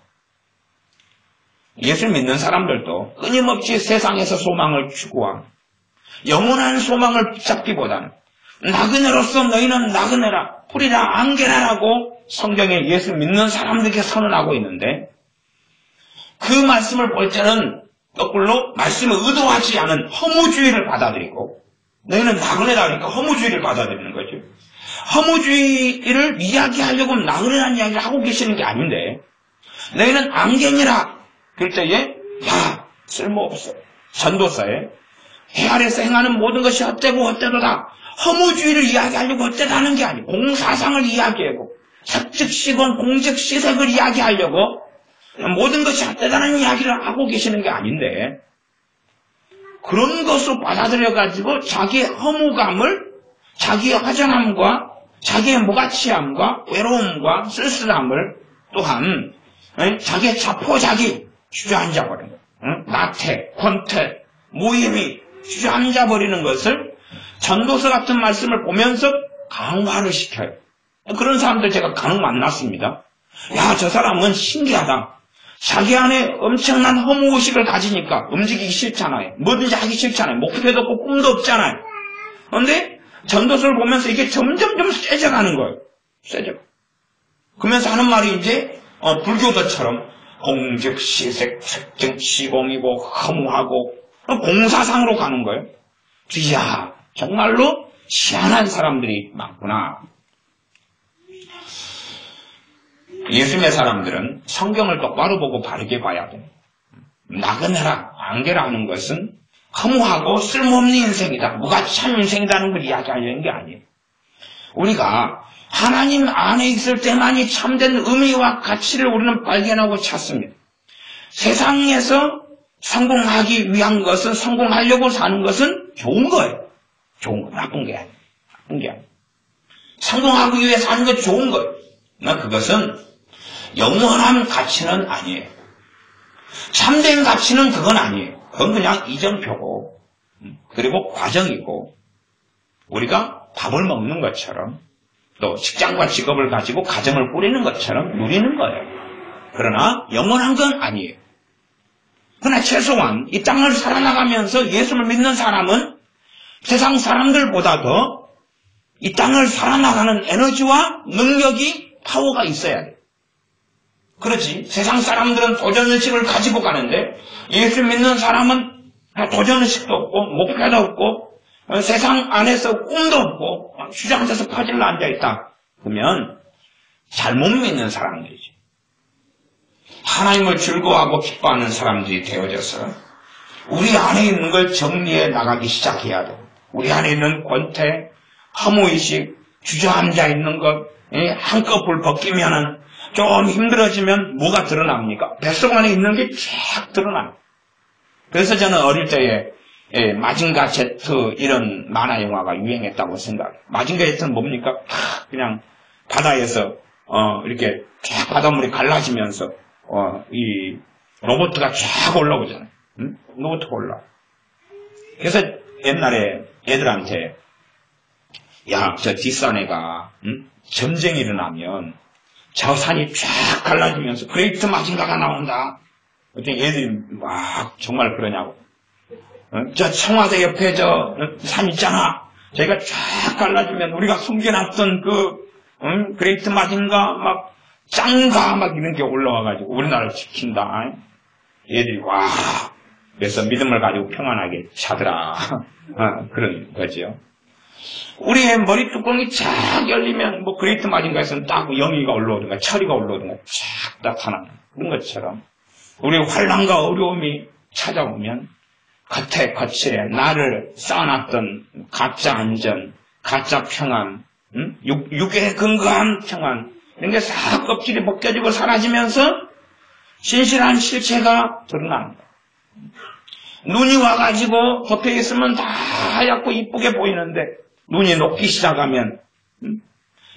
예수 믿는 사람들도 끊임없이 세상에서 소망을 추구하고 영원한 소망을 붙잡기보다는 나그네로서 너희는 나그네라, 풀이라, 안개라라고 성경에 예수 믿는 사람들에게 선언하고 있는데, 그 말씀을 볼 때는 거꾸로 말씀을 의도하지 않은 허무주의를 받아들이고, 너희는 나그네다 그러니까 허무주의를 받아들이는 거죠. 허무주의를 이야기하려고 나그네라는 이야기를 하고 계시는 게 아닌데, 너희는 안개니라 그럴 때에 쓸모없어. 전도서에 해 아래서 행하는 모든 것이 헛되고 헛되도다. 허무주의를 이야기하려고 헛되다는 게 아니고 공사상을 이야기하고 석즉시건 공즉시색을 이야기하려고 모든 것이 헛되다는 이야기를 하고 계시는 게 아닌데, 그런 것으로 받아들여가지고 자기의 허무감을, 자기의 허전함과 자기의 무가치함과 외로움과 쓸쓸함을 또한 자기의 자포자기 주저앉아버리는 거예요. 나태, 권태, 무의미 주저앉아버리는 것을 전도서 같은 말씀을 보면서 강화를 시켜요. 그런 사람들 제가 간혹 만났습니다. 야, 저 사람은 신기하다. 자기 안에 엄청난 허무의식을 가지니까 움직이기 싫잖아요. 뭐든지 하기 싫잖아요. 목표도 없고 꿈도 없잖아요. 그런데 전도서를 보면서 이게 점점 좀 세져가는 거예요. 세져가. 그러면서 하는 말이 이제 불교도처럼 공즉시색, 석증시공이고 허무하고 공사상으로 가는 거예요. 이야, 정말로 희한한 사람들이 많구나. 예수님의 사람들은 성경을 똑바로 보고 바르게 봐야 돼. 나그네라, 안개라 하는 것은 허무하고 쓸모없는 인생이다. 뭐가 참 인생이라는 걸 이야기하려는 게 아니에요. 우리가 하나님 안에 있을 때만이 참된 의미와 가치를 우리는 발견하고 찾습니다. 세상에서 성공하기 위한 것은, 성공하려고 사는 것은 좋은 거예요. 좋은 거, 나쁜 게 아니에요. 나쁜 게 아니에요. 성공하기 위해 사는 것 좋은 거예요. 그러나 그것은 영원한 가치는 아니에요. 참된 가치는 그건 아니에요. 그건 그냥 이정표고, 그리고 과정이고, 우리가 밥을 먹는 것처럼, 또 직장과 직업을 가지고 가정을 꾸리는 것처럼 누리는 거예요. 그러나 영원한 건 아니에요. 그러나 최소한 이 땅을 살아나가면서 예수를 믿는 사람은 세상 사람들보다도 이 땅을 살아나가는 에너지와 능력이, 파워가 있어야 돼요. 그렇지. 세상 사람들은 도전의식을 가지고 가는데 예수 믿는 사람은 도전의식도 없고 목표도 없고 세상 안에서 꿈도 없고 주저앉아서 퍼질러 앉아있다. 그러면 잘못 믿는 사람들이지. 하나님을 즐거워하고 기뻐하는 사람들이 되어져서 우리 안에 있는 걸 정리해 나가기 시작해야 돼. 우리 안에 있는 권태, 허무의식, 주저앉아 있는 것, 한꺼풀 벗기면은 좀 힘들어지면 뭐가 드러납니까? 뱃속 안에 있는 게 쫙 드러납니다. 그래서 저는 어릴 때에 마징가 제트 이런 만화 영화가 유행했다고 생각해요. 마징가 제트는 뭡니까? 그냥 바다에서 이렇게 쫙 바닷물이 갈라지면서 이 로봇가 쫙 올라오잖아요. 응? 로봇가 올라. 그래서 옛날에 애들한테 야, 저 뒷산에가 전쟁이 일어나면 저 산이 쫙 갈라지면서 그레이트 마징가가 나온다. 그랬더니 애들이 막 정말 그러냐고. 저 청와대 옆에 저 산 있잖아. 저희가 쫙 갈라지면 우리가 숨겨놨던 그 그레이트 마징가 막 짱가 막 이런 게 올라와가지고 우리나라를 지킨다. 애들이 와. 그래서 믿음을 가지고 평안하게 자더라. 그런 거죠. 우리의 머리 뚜껑이 쫙 열리면 뭐 그레이트 마징가에서는 딱 영의가 올라오든가 철이가 올라오든가 쫙 나타나는 그런 것처럼 우리 환난과 어려움이 찾아오면 겉에 거칠에 나를 쌓아놨던 가짜 안전, 가짜 평안, 육에 근거한 평안 이런 게 싹 껍질이 벗겨지고 사라지면서 신실한 실체가 드러납니다. 눈이 와가지고 덮여 있으면 다 하얗고 이쁘게 보이는데 눈이 녹기 시작하면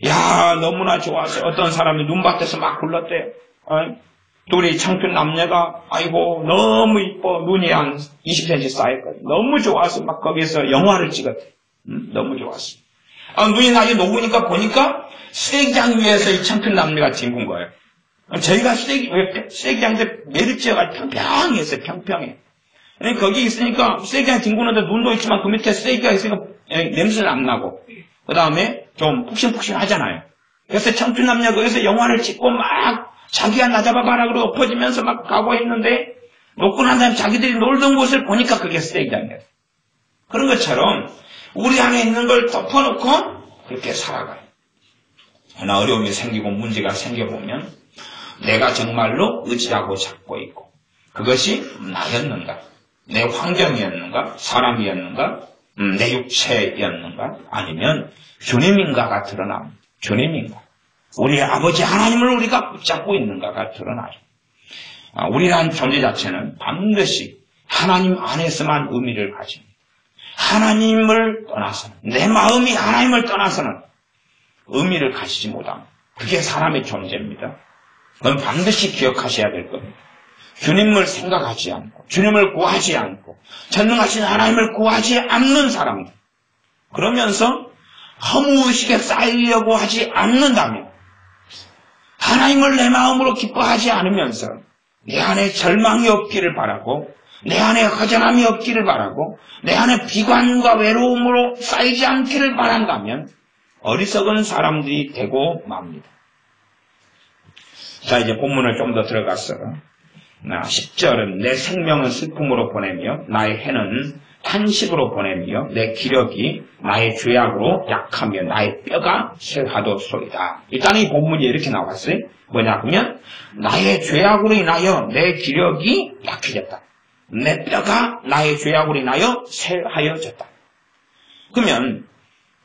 야 너무나 좋아서 어떤 사람이 눈밭에서 막 굴렀대요. 둘이 청춘 남녀가 아이고 너무 이뻐 눈이 한 20cm 쌓였거든. 너무 좋아서 막 거기서 영화를 찍었대. 너무 좋았어. 눈이 나중에 녹으니까 보니까 쓰레기장 위에서 이 청춘 남녀가 뒹군 거예요. 저희가 쓰레기장에서 매를 찌어가지고 평평했어요. 평평해. 거기 있으니까 쓰레기장 뒹구는데 눈도 있지만 그 밑에 쓰레기가 있으니까 냄새는 안 나고 그 다음에 좀 푹신푹신 하잖아요. 그래서 청춘 남녀 거기서 영화를 찍고 막 자기가 나 잡아봐라 그러고 엎어지면서 막 가고 있는데 놓고 난 다음에 자기들이 놀던 곳을 보니까 그게 쓰레기장이에요. 그런 것처럼 우리 안에 있는 걸 덮어놓고 그렇게 살아가요. 하나 어려움이 생기고 문제가 생겨보면 내가 정말로 의지하고 잡고 있고 그것이 나였는가? 내 환경이었는가? 사람이었는가? 내 육체였는가? 아니면 주님인가가 드러납니다. 주님인가? 우리의 아버지 하나님을 우리가 붙잡고 있는가가 드러나죠. 우리란 존재 자체는 반드시 하나님 안에서만 의미를 가집니다. 하나님을 떠나서는, 내 마음이 하나님을 떠나서는 의미를 가지지 못합니다. 그게 사람의 존재입니다. 그건 반드시 기억하셔야 될 겁니다. 주님을 생각하지 않고, 주님을 구하지 않고, 전능하신 하나님을 구하지 않는 사람들. 그러면서 허무의식에 쌓이려고 하지 않는다면, 하나님을 내 마음으로 기뻐하지 않으면서, 내 안에 절망이 없기를 바라고, 내 안에 허전함이 없기를 바라고, 내 안에 비관과 외로움으로 쌓이지 않기를 바란다면, 어리석은 사람들이 되고 맙니다. 자, 이제 본문을 좀 더 들어가서, 10절은 내 생명은 슬픔으로 보내며 나의 해는 탄식으로 보내며 내 기력이 나의 죄악으로 약하며 나의 뼈가 쇠하도소이다. 일단 이 본문이 이렇게 나왔어요. 뭐냐 그러면 나의 죄악으로 인하여 내 기력이 약해졌다. 내 뼈가 나의 죄악으로 인하여 쇠하여졌다. 그러면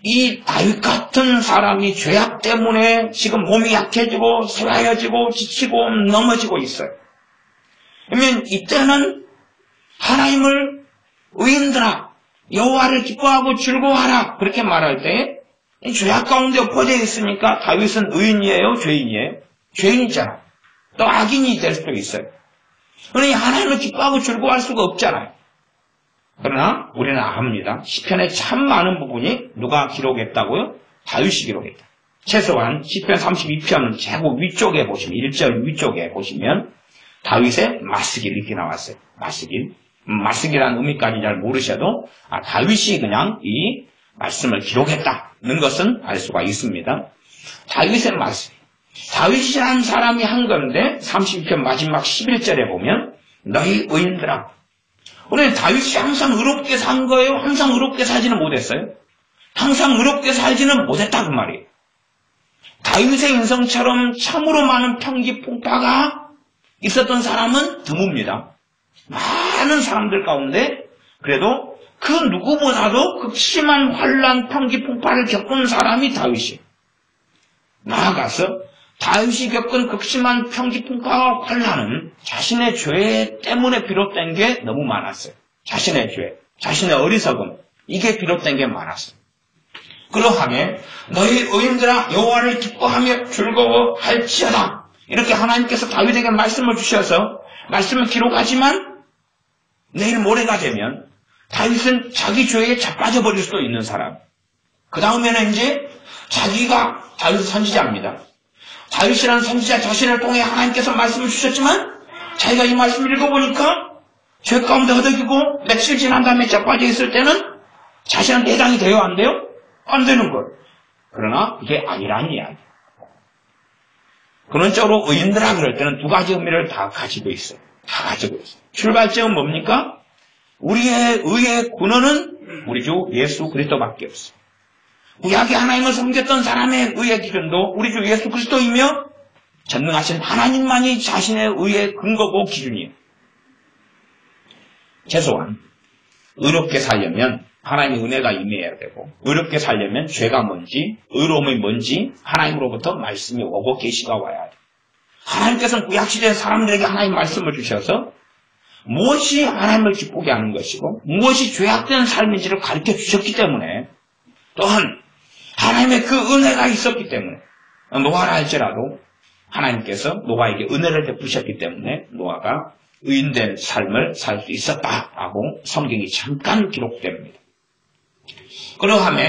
이 다윗 같은 사람이 죄악 때문에 지금 몸이 약해지고 쇠하여지고 지치고 넘어지고 있어요. 그러면 이때는 하나님을 의인들아 여호와를 기뻐하고 즐거워하라 그렇게 말할 때 죄악 가운데 엎어져 있으니까 다윗은 의인이에요? 죄인이에요? 죄인이잖아. 또 악인이 될 수도 있어요. 그러니 하나님을 기뻐하고 즐거워할 수가 없잖아요. 그러나 우리는 압니다. 시편에 참 많은 부분이 누가 기록했다고요? 다윗이 기록했다. 최소한 시편 32편 제국 위쪽에 보시면 1절 위쪽에 보시면 다윗의 마스길 이렇게 나왔어요. 마스길이라는 의미까지 잘 모르셔도 다윗이 그냥 이 말씀을 기록했다는 것은 알 수가 있습니다. 다윗의 말씀. 다윗이라는 사람이 한 건데 32편 마지막 11절에 보면 너희 의인들아. 우리 다윗이 항상 의롭게 산 거예요? 항상 의롭게 살지는 못했어요? 항상 의롭게 살지는 못했다 그 말이에요. 다윗의 인성처럼 참으로 많은 평기풍파가 있었던 사람은 드뭅니다. 많은 사람들 가운데 그래도 그 누구보다도 극심한 환난 평기풍파를 겪은 사람이 다윗이에요. 나아가서 다윗이 겪은 극심한 평기풍파와 환난은 자신의 죄 때문에 비롯된 게 너무 많았어요. 자신의 죄, 자신의 어리석음 이게 비롯된 게 많았어요. 그러하며 너희 의인들아 여호와를 기뻐하며 즐거워할지어다 이렇게 하나님께서 다윗에게 말씀을 주셔서 말씀을 기록하지만 내일 모레가 되면 다윗은 자기 죄에 자빠져 버릴 수도 있는 사람. 그 다음에는 이제 자기가 다윗 선지자입니다. 다윗이라는 선지자 자신을 통해 하나님께서 말씀을 주셨지만 자기가 이 말씀을 읽어보니까 죄 가운데 허덕이고 며칠 지난 다음에 자빠져 있을 때는 자신한테 해당이 돼요? 안 돼요? 안 되는 걸. 그러나 그게 아니라는 이야기. 근원적으로 의인들아 그럴 때는 두 가지 의미를 다 가지고 있어요. 다 가지고 있어요. 출발점은 뭡니까? 우리의 의의 근원은 우리 주 예수 그리스도밖에 없어요. 구약의 하나님을 섬겼던 사람의 의의 기준도 우리 주 예수 그리스도이며 전능하신 하나님만이 자신의 의의 근거고 기준이에요. 최소한 의롭게 살려면 하나님의 은혜가 임해야 되고 의롭게 살려면 죄가 뭔지 의로움이 뭔지 하나님으로부터 말씀이 오고 계시가 와야 돼요. 하나님께서는 구약시대의 사람들에게 하나님 말씀을 주셔서 무엇이 하나님을 기쁘게 하는 것이고 무엇이 죄악된 삶인지를 가르쳐 주셨기 때문에 또한 하나님의 그 은혜가 있었기 때문에 노아라 할지라도 하나님께서 노아에게 은혜를 베푸셨기 때문에 노아가 의인된 삶을 살 수 있었다라고 성경이 잠깐 기록됩니다. 그러하며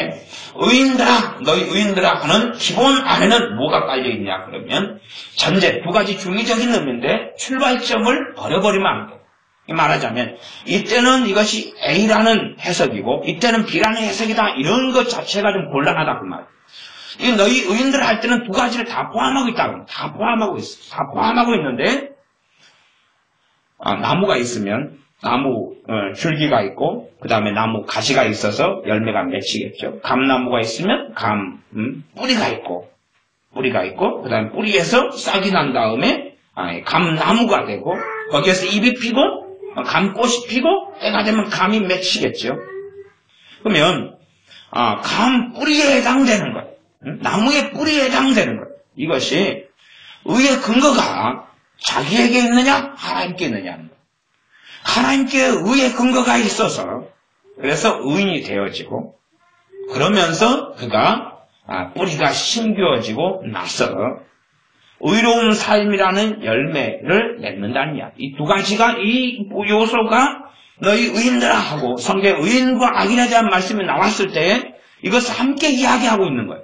의인들아 너희 의인들아 하는 기본 안에는 뭐가 깔려있냐 그러면 전제 두 가지 중의적인 의미인데 출발점을 버려버리면 안 돼요. 말하자면 이때는 이것이 A라는 해석이고 이때는 B라는 해석이다 이런 것 자체가 좀 곤란하다 그 말. 이 너희 의인들 할 때는 두 가지를 다 포함하고 있다고. 다 포함하고 있어. 다 포함하고 있는데 나무가 있으면 나무 줄기가 있고 그 다음에 나무 가지가 있어서 열매가 맺히겠죠. 감나무가 있으면 뿌리가 있고 그 다음에 뿌리에서 싹이 난 다음에 감나무가 되고 거기에서 잎이 피고 감꽃이 피고 때가 되면 감이 맺히겠죠. 그러면 감 뿌리에 해당되는 것, 나무의 뿌리에 해당되는 것 이것이 의의 근거가 자기에게 있느냐 하나님께 있느냐는 것. 하나님께 의의 근거가 있어서 그래서 의인이 되어지고 그러면서 그가 뿌리가 심겨지고 나서 의로운 삶이라는 열매를 맺는다는 이야기. 이 두 가지가 이 요소가 너희 의인들아 하고 성경에 의인과 악인에 대한 말씀이 나왔을 때 이것을 함께 이야기하고 있는 거예요.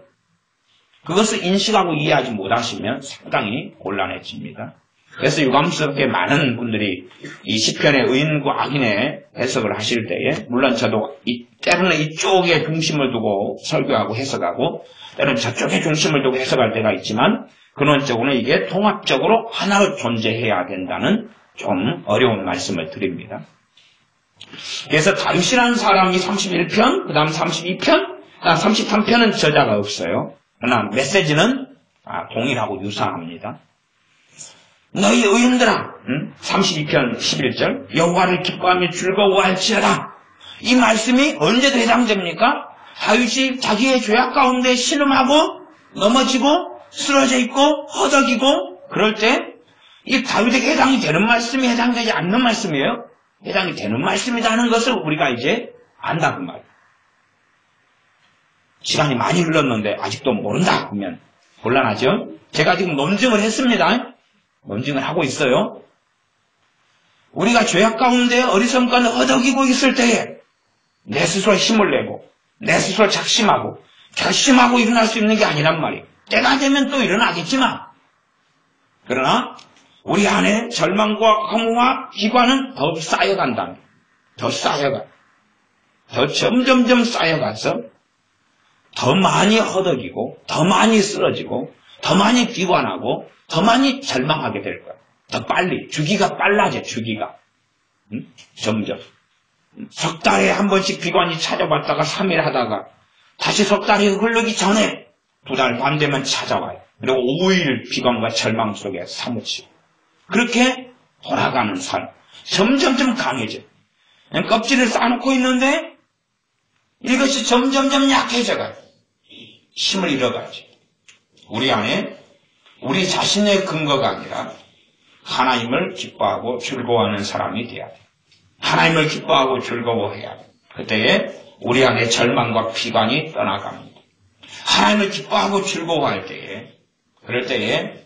그것을 인식하고 이해하지 못하시면 상당히 곤란해집니다. 그래서 유감스럽게 많은 분들이 이 시편의 의인과 악인의 해석을 하실 때에 물론 저도 때로는 이쪽에 중심을 두고 설교하고 해석하고 때로는 저쪽에 중심을 두고 해석할 때가 있지만 근원적으로는 이게 통합적으로 하나로 존재해야 된다는 좀 어려운 말씀을 드립니다. 그래서 다윗이라는 사람이 31편, 그 다음 32편, 33편은 저자가 없어요. 그러나 메시지는 동일하고 유사합니다. 너희 의인들아, 32편 11절, 여호와를 기뻐하며 즐거워할지어다. 이 말씀이 언제도 해당됩니까? 다윗이 자기의 죄악 가운데 신음하고 넘어지고 쓰러져 있고 허덕이고 그럴 때 이 다윗에게 해당이 되는 말씀이 해당되지 않는 말씀이에요. 해당이 되는 말씀이라는 것을 우리가 이제 안다 그 말이에요. 시간이 많이 흘렀는데 아직도 모른다 하면 곤란하죠. 제가 지금 논증을 했습니다. 논증을 하고 있어요. 우리가 죄악 가운데 어리석은 허덕이고 있을 때에 내 스스로 힘을 내고 내 스스로 작심하고 결심하고 일어날 수 있는 게 아니란 말이에요. 때가 되면 또 일어나겠지만 그러나 우리 안에 절망과 허무와 비관은 더 쌓여간다. 더 쌓여가. 더 점점점 쌓여가서 더 많이 허덕이고 더 많이 쓰러지고 더 많이 비관하고 더 많이 절망하게 될 거야. 더 빨리. 주기가 빨라져. 주기가. 점점. 석 달에 한 번씩 비관이 찾아왔다가 3일 하다가 다시 석 달이 흐르기 전에 2달 반 되면 찾아와요. 그리고 5일 비관과 절망 속에 사무치고 그렇게 돌아가는 삶. 점점점 강해져. 껍질을 쌓아놓고 있는데 이것이 점점점 약해져가요. 힘을 잃어가죠. 우리 안에 우리 자신의 근거가 아니라 하나님을 기뻐하고 즐거워하는 사람이 돼야 돼. 하나님을 기뻐하고 즐거워해야 돼. 그때에 우리 안에 절망과 비관이 떠나갑니다. 하나님을 기뻐하고 즐거워할 때에 그럴 때에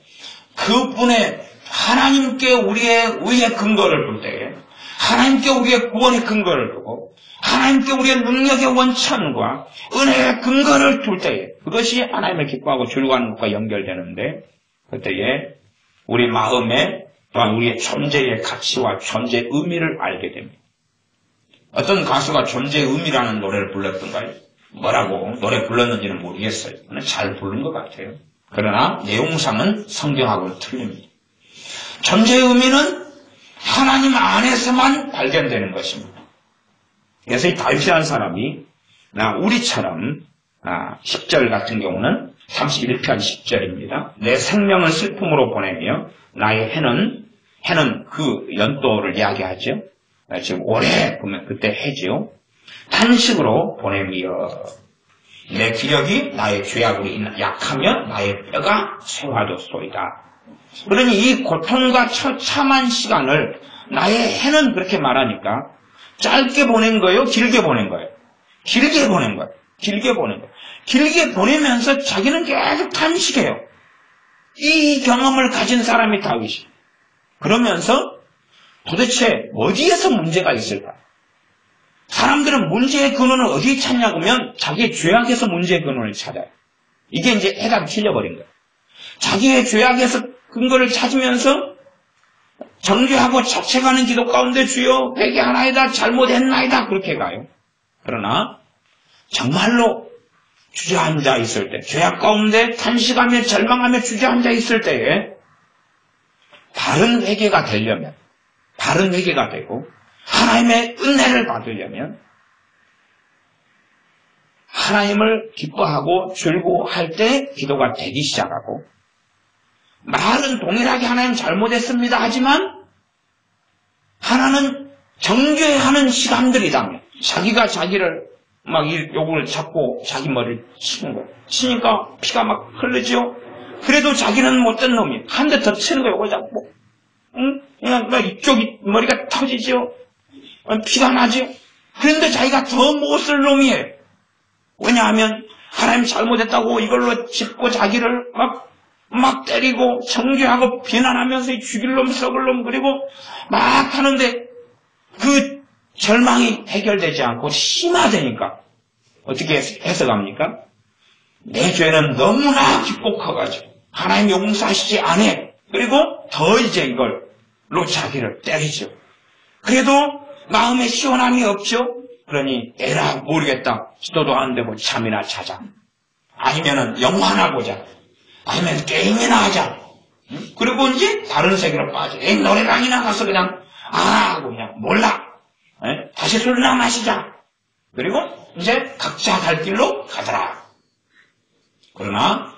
그분의 하나님께 우리의 의의 근거를 둘 때에 하나님께 우리의 구원의 근거를 두고 하나님께 우리의 능력의 원천과 은혜의 근거를 둘 때에 그것이 하나님을 기뻐하고 즐거워하는 것과 연결되는데 그때에 우리 마음에 또한 우리의 존재의 가치와 존재의 의미를 알게 됩니다. 어떤 가수가 존재의 의미라는 노래를 불렀던가요? 뭐라고 노래 불렀는지는 모르겠어요. 잘 부른 것 같아요. 그러나 내용상은 성경하고는 틀립니다. 존재의 의미는 하나님 안에서만 발견되는 것입니다. 그래서 이 다윗이라는 사람이 우리처럼 10절 같은 경우는 31편 10절입니다. 내 생명을 슬픔으로 보내며 나의 해는 그 연도를 이야기하죠. 지금 올해 보면 그때 해지요. 탄식으로 보내며 내 기력이 나의 죄악으로 약하면 나의 뼈가 쇠화졌소이다. 그러니 이 고통과 처참한 시간을 나의 해는 그렇게 말하니까 짧게 보낸 거예요? 길게 보낸 거예요? 길게 보낸 거예요. 길게 보낸 거예요. 길게 보내면서 자기는 계속 탄식해요. 이 경험을 가진 사람이 다윗이. 그러면서 도대체 어디에서 문제가 있을까? 사람들은 문제의 근원을 어디에 찾냐고 하면 자기의 죄악에서 문제의 근원을 찾아요. 이게 이제 해답이 틀려버린 거예요. 자기의 죄악에서 근거를 찾으면서 정죄하고 자책하는 기도 가운데 주여 회개하나이다 잘못했나이다 그렇게 가요. 그러나 정말로 주저앉아 있을 때 죄악 가운데 탄식하며 절망하며 주저앉아 있을 때에 바른 회개가 되려면 바른 회개가 되고 하나님의 은혜를 받으려면 하나님을 기뻐하고 즐거워할 때 기도가 되기 시작하고 말은 동일하게 하나님 잘못했습니다 하지만 하나는 정죄하는 시간들이다면 자기가 자기를 막 욕을 잡고 자기 머리를 치는 거예요. 치니까 피가 막 흐르죠. 그래도 자기는 못된 놈이 한 대 더 치는 거예요. 욕을 잡고 그냥 이쪽이 머리가 터지죠. 피가 나죠. 그런데 자기가 더 못쓸 놈이에요. 왜냐하면 하나님 잘못했다고 이걸로 짚고 자기를 막 때리고 정죄하고 비난하면서 죽일 놈 썩을 놈 그리고 막 하는데 그 절망이 해결되지 않고 심화되니까 어떻게 해석합니까? 내 죄는 너무나 깊고 커가지고 하나님 용서하시지 않아. 그리고 더 이제 이걸로 자기를 때리죠. 그래도 마음에 시원함이 없죠. 그러니 에라 모르겠다. 기도도 안 되고 잠이나 자자. 아니면은 영화나 보자. 아니면 게임이나 하자. 그리고 이제 다른 세계로 빠져. 노래방이나 가서 그냥 하고 그냥 몰라. 다시 술이나 마시자. 그리고 이제 각자 갈 길로 가더라. 그러나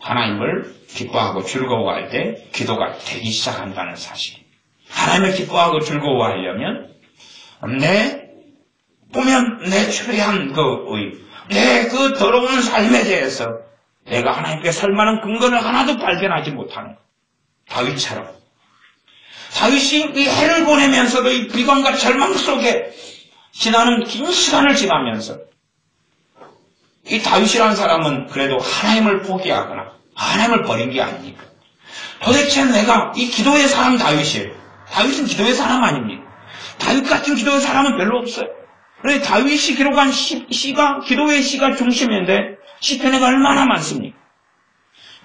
하나님을 기뻐하고 즐거워할 때 기도가 되기 시작한다는 사실. 하나님을 기뻐하고 즐거워하려면 보면 내 추리한 내 그 더러운 삶에 대해서 내가 하나님께 설 만한 근거를 하나도 발견하지 못하는 것. 다윗처럼. 다윗이 이 해를 보내면서도 이 비관과 절망 속에 지나는 긴 시간을 지나면서 이 다윗이라는 사람은 그래도 하나님을 포기하거나 하나님을 버린 게 아닙니까? 도대체 내가 이 기도의 사람 다윗이에요. 다윗은 기도의 사람 아닙니까? 다윗 같은 기도의 사람은 별로 없어요. 그런데 다윗이 기록한 시가 기도의 시가 중심인데 시편에가 얼마나 많습니까?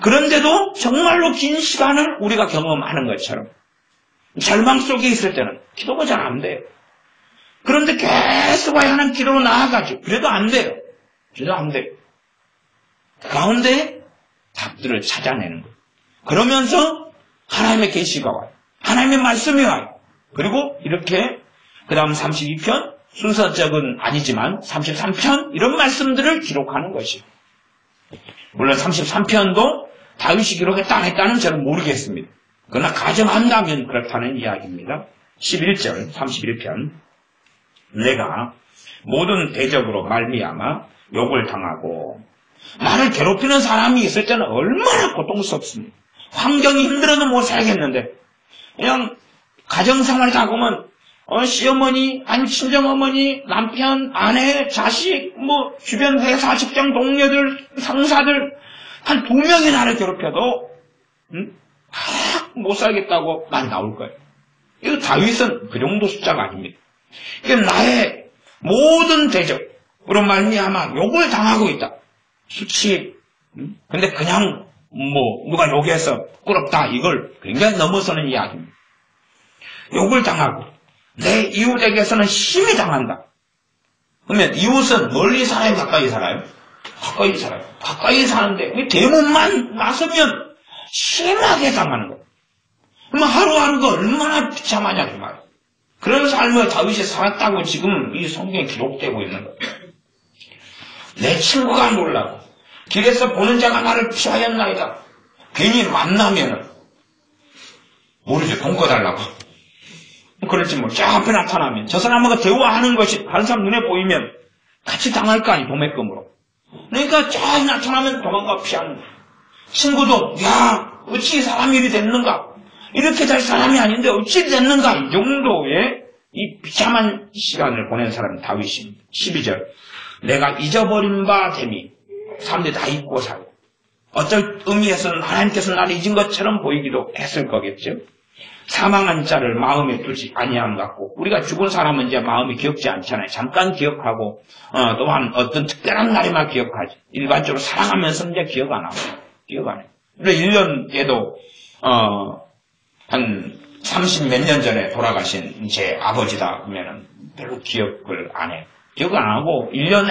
그런데도 정말로 긴 시간을 우리가 경험하는 것처럼 절망 속에 있을 때는 기도가 잘 안 돼요. 그런데 계속 하나님 기도로 나아가죠. 그래도 안 돼요. 그래도 안 돼요. 그 가운데 답들을 찾아내는 거예요. 그러면서 하나님의 계시가 와요. 하나님의 말씀이 와요. 그리고 이렇게 그 다음 32편 순서적은 아니지만 33편 이런 말씀들을 기록하는 것이에요. 물론 33편도 다윗이 기록했다 안 했다는 저는 모르겠습니다. 그러나 가정한다면 그렇다는 이야기입니다. 11절 31편 내가 모든 대적으로 말미암아 욕을 당하고 나를 괴롭히는 사람이 있을 때는 얼마나 고통스럽습니다. 환경이 힘들어도 못 살겠는데 그냥 가정생활 다 보면 시어머니, 아니 친정어머니, 남편, 아내, 자식, 주변 회사, 직장 동료들, 상사들 한 2명이 나를 괴롭혀도 못 살겠다고 말 나올 거예요. 이거 다윗은 그 정도 숫자가 아닙니다. 이게 나의 모든 대적으로 말미암아 욕을 당하고 있다. 수치. 근데 그냥 누가 욕해서 부끄럽다 이걸 굉장히 넘어서는 이야기입니다. 욕을 당하고 내 이웃에게서는 심히 당한다. 그러면 이웃은 멀리 살아요? 가까이 살아요? 가까이 살아요. 가까이 사는데 대문만 나서면 심하게 당하는 거예요. 그러면 하루하루가 얼마나 비참하냐 그 말이에요. 그런 삶을 다윗이 살았다고 지금 이 성경에 기록되고 있는 거예요. 내 친구가 놀라고 길에서 보는 자가 나를 피하였나이다. 괜히 만나면은 모르죠. 돈 꺼달라고. 그렇지 저 앞에 나타나면 저 사람하고 대화하는 것이 다른 사람 눈에 보이면 같이 당할 거 아니 도매금으로. 그러니까 쫙 나타나면 도망가 피하는 거예요. 친구도 어찌 사람이 이리 됐는가. 이렇게 될 사람이 아닌데 어찌 됐는가. 이 정도의 이 비참한 시간을 보낸 사람은 다윗입니다. 12절 내가 잊어버린 바 됨이 사람들이 다 잊고 살고 어떤 의미에서는 하나님께서 나를 잊은 것처럼 보이기도 했을 거겠죠. 사망한 자를 마음에 두지 아니함 같고 우리가 죽은 사람은 이제 마음이 기억지 않잖아요. 잠깐 기억하고 또한 어떤 특별한 날에만 기억하지. 일반적으로 살아가면서 이제 기억 안 하고 기억 안 해요. 1년에도 한 30 몇 년 전에 돌아가신 제 아버지다 그러면은 별로 기억을 안 해요. 기억을 안 하고 1년에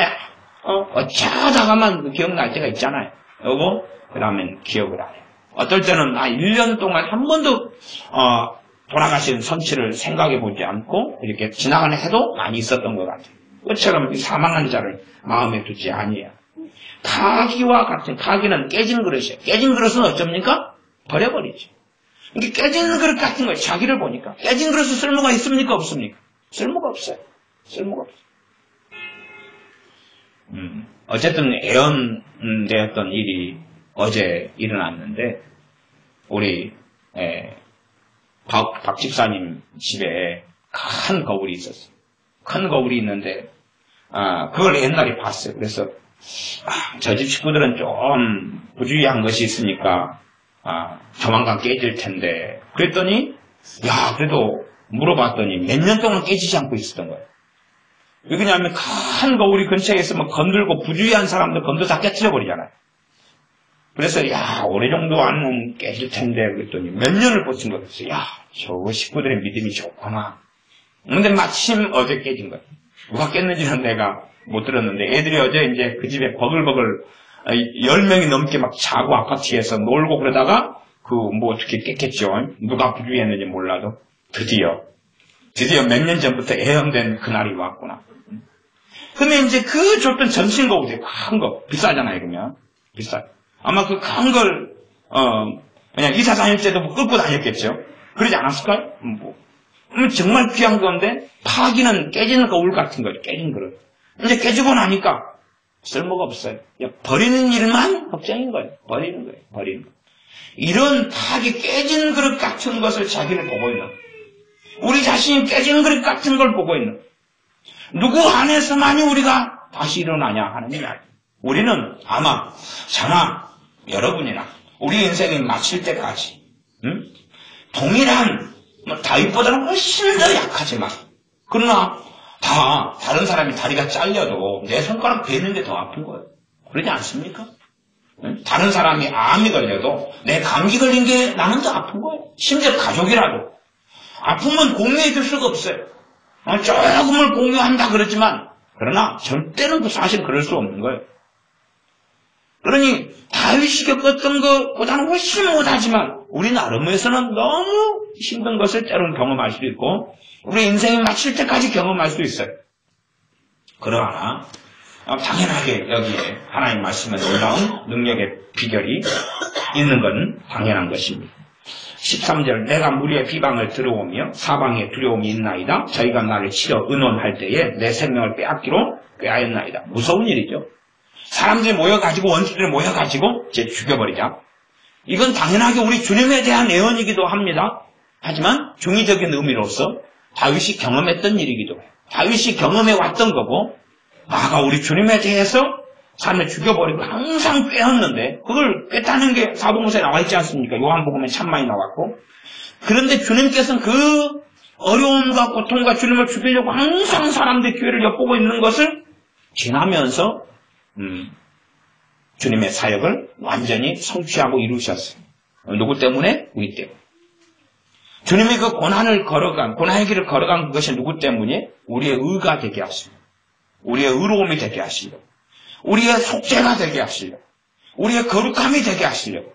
어쩌다가만 기억날 때가 있잖아요. 요거 그 다음엔 기억을 안 해요. 어떨 때는 1년 동안 한 번도 돌아가신 선치를 생각해 보지 않고 이렇게 지나가는 해도 많이 있었던 것 같아요. 그처럼 사망한 자를 마음에 두지 아니해요. 카기와 같은 카기는 깨진 그릇이에요. 깨진 그릇은 어쩝니까? 버려버리죠. 이게 깨진 그릇 같은 거예요. 자기를 보니까 깨진 그릇은 쓸모가 있습니까? 없습니까? 쓸모가 없어요. 쓸모가 없어요. 어쨌든 애연되었던 일이 어제 일어났는데 우리 박 집사님 집에 큰 거울이 있었어요. 큰 거울이 있는데 그걸 옛날에 봤어요. 그래서 저 집 식구들은 좀 부주의한 것이 있으니까 조만간 깨질 텐데 그랬더니 그래도 물어봤더니 몇 년 동안 깨지지 않고 있었던 거예요. 왜 그러냐면 큰 거울이 근처에 있으면 건들고 부주의한 사람들 건들 다 깨트려 버리잖아요. 그래서 오래 정도 안은 깨질 텐데 그랬더니 몇 년을 버틴 거 같았어요. 저 식구들의 믿음이 좋구나. 근데 마침 어제 깨진 거예요. 누가 깼는지는 내가 못 들었는데 애들이 어제 이제 그 집에 버글버글 10명이 넘게 막 자고 아파트에서 놀고 그러다가 어떻게 깼겠죠. 누가 부주의했는지 몰라도 드디어 몇 년 전부터 애연된 그날이 왔구나. 근데 이제 줬던 전신 거울이 큰 거 비싸잖아요. 그러면 비싸요. 아마 그 큰 걸, 그냥 이사 다닐 때도 뭐 끌고 다녔겠죠. 그러지 않았을까요? 정말 귀한 건데, 파기는 깨지는 거울 같은 거죠. 깨진 그릇. 이제 깨지고 나니까 쓸모가 없어요. 버리는 일만 걱정인 거예요. 버리는 거예요. 버리는 거. 이런 파기 깨진 그릇 같은 것을 자기를 보고 있는 거예요. 우리 자신이 깨진 그릇 같은 걸 보고 있는 거예요. 누구 안에서만이 우리가 다시 일어나냐 하는 이야기. 우리는 아마 저나 여러분이나 우리 인생이 마칠 때까지 동일한 다윗보다는 훨씬 더 약하지만 그러나 다른 사람이 다리가 잘려도 내 손가락 베는 게 더 아픈 거예요. 그러지 않습니까? 다른 사람이 암이 걸려도 내 감기 걸린 게 나는 더 아픈 거예요. 심지어 가족이라도 아픔은 공유해 줄 수가 없어요. 조금을 공유한다 그러지만 그러나 절대로 사실 그럴 수 없는 거예요. 그러니 다윗이 겪었던 것보다는 훨씬 못하지만 우리 나름에서는 너무 힘든 것을 때로는 경험할 수 있고 우리 인생이 마칠 때까지 경험할 수 있어요. 그러나 당연하게 여기에 하나님 말씀에 놀라운 능력의 비결이 있는 건 당연한 것입니다. 13절 내가 무리의 비방을 들어오며 사방에 두려움이 있나이다. 저희가 나를 치려 의논할 때에 내 생명을 빼앗기로 꾀하였나이다. 무서운 일이죠. 사람들이 모여가지고 원수들이 모여가지고 이제 죽여버리자. 이건 당연하게 우리 주님에 대한 예언이기도 합니다. 하지만 중의적인 의미로서 다윗이 경험했던 일이기도 해요. 다윗이 경험해 왔던 거고 나아가 우리 주님에 대해서 사람을 죽여버리고 항상 꾀었는데 그걸 꾀다는 게 사도행전에 나와 있지 않습니까? 요한복음에 참 많이 나왔고 그런데 주님께서는 그 어려움과 고통과 주님을 죽이려고 항상 사람들의 기회를 엿보고 있는 것을 지나면서 주님의 사역을 완전히 성취하고 이루셨어요. 누구 때문에? 우리 때문에. 주님이 그 고난의 길을 걸어간 그것이 누구 때문에? 우리의 의가 되게 하시고 우리의 의로움이 되게 하시려고 우리의 속죄가 되게 하시려고 우리의 거룩함이 되게 하시려고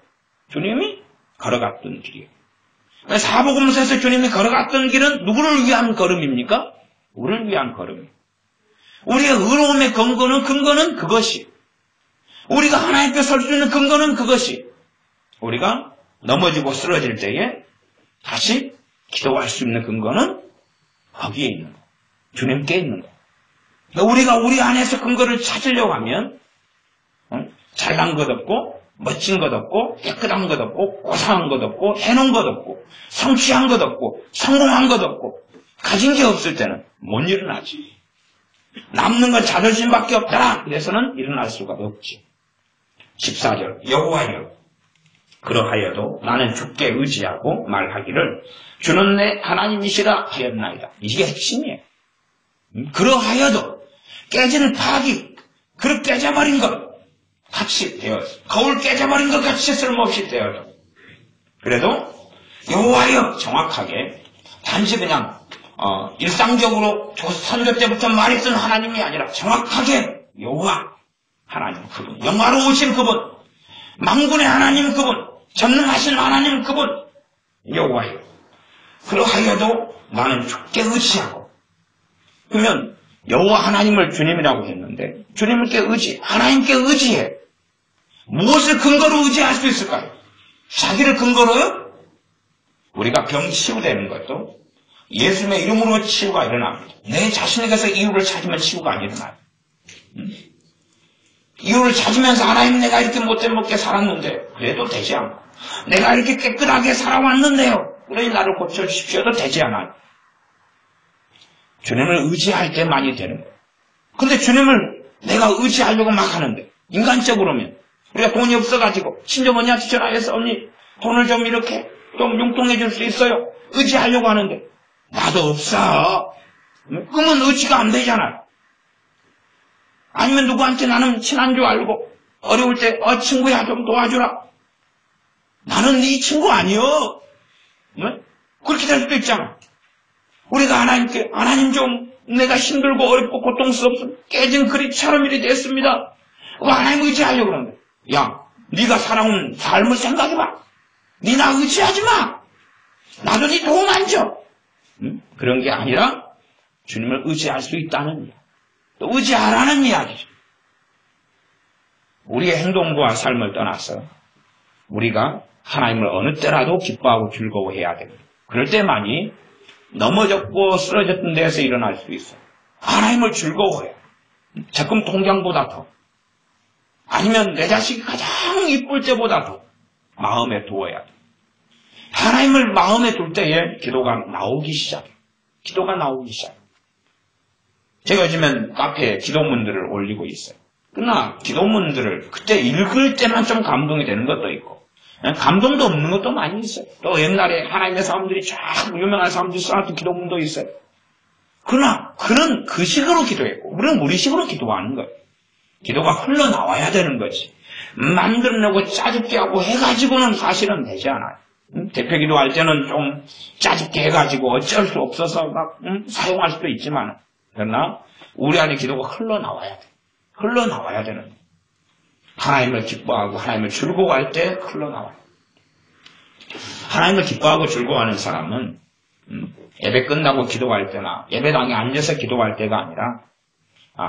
주님이 걸어갔던 길이에요. 사복음서에서 주님이 걸어갔던 길은 누구를 위한 걸음입니까? 우리를 위한 걸음이에요. 우리의 의로움의 근거는 그것이 우리가 하나님께 설 수 있는 근거는 그것이 우리가 넘어지고 쓰러질 때에 다시 기도할 수 있는 근거는 거기에 있는 거 주님께 있는 거 우리가 우리 안에서 근거를 찾으려고 하면 잘난 것 없고 멋진 것 없고 깨끗한 것 없고 고상한 것 없고 해놓은 것 없고 성취한 것 없고 성공한 것 없고 가진 게 없을 때는 못 일어나지. 남는 건 자존심밖에 없더라. 그래서는 일어날 수가 없지. 14절 여호와여 그러하여도 나는 주께 의지하고 말하기를 주는 내 하나님이시라 하였나이다. 이게 핵심이에요. 그러하여도 깨지는 파기 그릇 깨져버린 것 같이 되어서 거울 깨져버린 것 같이 쓸모없이 되어서 그래도 여호와여 정확하게 단지 그냥 일상적으로 선교 때부터 말했던 하나님이 아니라 정확하게 여호와 하나님 그분 영화로우신 그분 만군의 하나님 그분 전능하신 하나님 그분 여호와여 그러하여도 나는 주께 의지하고 그러면 여호와 하나님을 주님이라고 했는데 주님께 하나님께 의지해 무엇을 근거로 의지할 수 있을까요? 자기를 근거로요? 우리가 병 치유되는 것도 예수님의 이름으로 치유가 일어납니다. 내 자신에게서 이유를 찾으면 치유가 안 일어나요. 이유를 찾으면서 하나님 내가 이렇게 못되게 살았는데 그래도 되지 않고 내가 이렇게 깨끗하게 살아왔는데요. 그러니 나를 고쳐주십시오도 되지 않아요. 주님을 의지할 때 많이 되는 거예요. 근데 주님을 내가 의지하려고 막 하는데 인간적으로면 우리가 돈이 없어가지고 친정언니한테 전화해서 언니 돈을 좀 이렇게 좀 융통해 줄 수 있어요? 의지하려고 하는데 나도 없어. 그러면 의지가 안 되잖아요. 아니면 누구한테 나는 친한 줄 알고 어려울 때 친구야 좀 도와주라. 나는 네 친구 아니여. 그렇게 될 수도 있잖아. 우리가 하나님께 하나님 좀 내가 힘들고 어렵고 고통스럽고 깨진 그릇처럼 일이 됐습니다. 하나님 의지하려고 그러는데 야 네가 살아온 삶을 생각해봐. 네 나 의지하지 마. 나도 네 도움 안 줘. 그런 게 아니라 주님을 의지할 수 있다는 이야기. 또 의지하라는 이야기죠. 우리의 행동과 삶을 떠나서 우리가 하나님을 어느 때라도 기뻐하고 즐거워해야 됩니다. 그럴 때만이 넘어졌고 쓰러졌던 데에서 일어날 수 있어요. 하나님을 즐거워해요. 적금 통장보다 더. 아니면 내 자식이 가장 이쁠 때보다 더 마음에 두어야 돼요. 하나님을 마음에 둘 때에 기도가 나오기 시작해요. 기도가 나오기 시작해요. 제가 요즘엔 카페에 기도문들을 올리고 있어요. 그러나 기도문들을 그때 읽을 때만 좀 감동이 되는 것도 있고 감동도 없는 것도 많이 있어요. 또 옛날에 하나님의 사람들이 쫙 유명한 사람들이 써놨던 기도문도 있어요. 그러나 그는 그 식으로 기도했고 우리는 우리 식으로 기도하는 거예요. 기도가 흘러나와야 되는 거지. 만들어내고 짜집게 하고 해가지고는 사실은 되지 않아요. 대표 기도할 때는 좀 짜집게 해가지고 어쩔 수 없어서 막 사용할 수도 있지만 그러나 우리 안에 기도가 흘러나와야 돼. 흘러나와야 되는 거예요. 하나님을 기뻐하고 하나님을 즐거워할 때 흘러나와요. 하나님을 기뻐하고 즐거워하는 사람은 예배 끝나고 기도할 때나 예배당에 앉아서 기도할 때가 아니라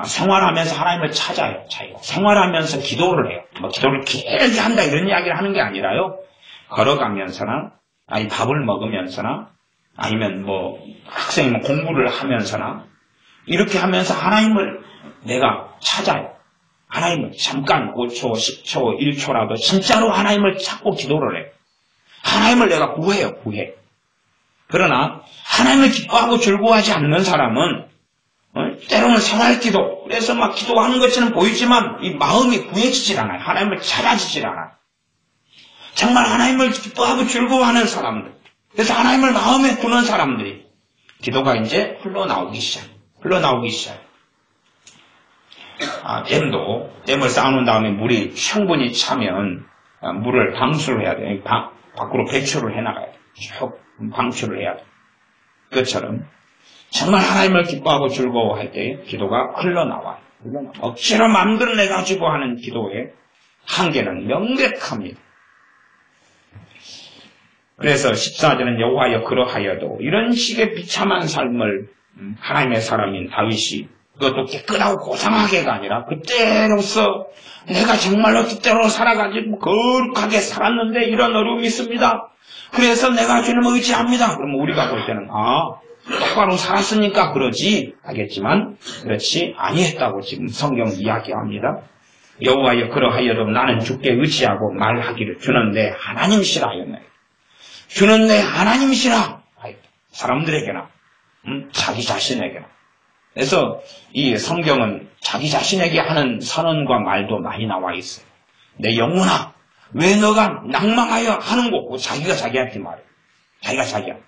생활하면서 하나님을 찾아요. 생활하면서 기도를 해요. 뭐 기도를 길게 한다 이런 이야기를 하는 게 아니라요. 걸어가면서나 아니 밥을 먹으면서나 아니면 뭐 학생이 공부를 하면서나 이렇게 하면서 하나님을 내가 찾아요. 하나님을 잠깐 5초, 10초, 1초라도 진짜로 하나님을 찾고 기도를 해요. 하나님을 내가 구해. 그러나 하나님을 기뻐하고 즐거워하지 않는 사람은 때로는 생활기도 그래서 막 기도하는 것처럼 보이지만 이 마음이 구해지질 않아요. 하나님을 찾아지질 않아요. 정말 하나님을 기뻐하고 즐거워하는 사람들 그래서 하나님을 마음에 두는 사람들이 기도가 이제 흘러나오기 시작. 댐을 쌓아놓은 다음에 물이 충분히 차면 물을 방수를 해야 돼요. 밖으로 배출을 해나가야 돼요. 쭉 방출을 해야 돼요. 그것처럼 정말 하나님을 기뻐하고 즐거워할 때 기도가 흘러나와요. 억지로 만들어내가지고 하는 기도의 한계는 명백합니다. 그래서 14절은 여호와여 그러하여도 이런 식의 비참한 삶을 하나님의 사람인 다윗이 그것도 깨끗하고 고상하게가 아니라 그때로서 내가 정말로 그때로 살아가지고 거룩하게 살았는데 이런 어려움이 있습니다. 그래서 내가 주님을 의지합니다. 그러면 우리가 볼 때는 똑바로 살았으니까 그러지 하겠지만 그렇지 아니했다고 지금 성경 이야기합니다. 여호와여 그러하여도 나는 주께 의지하고 말하기를 주는 내 하나님이시라 하였네. 주는 내 하나님이시라. 사람들에게나 자기 자신에게나. 그래서 이 성경은 자기 자신에게 하는 선언과 말도 많이 나와 있어요. 내 영혼아 왜 너가 낭망하여 하는 거고 자기가 자기한테 말해요. 자기가 자기한테.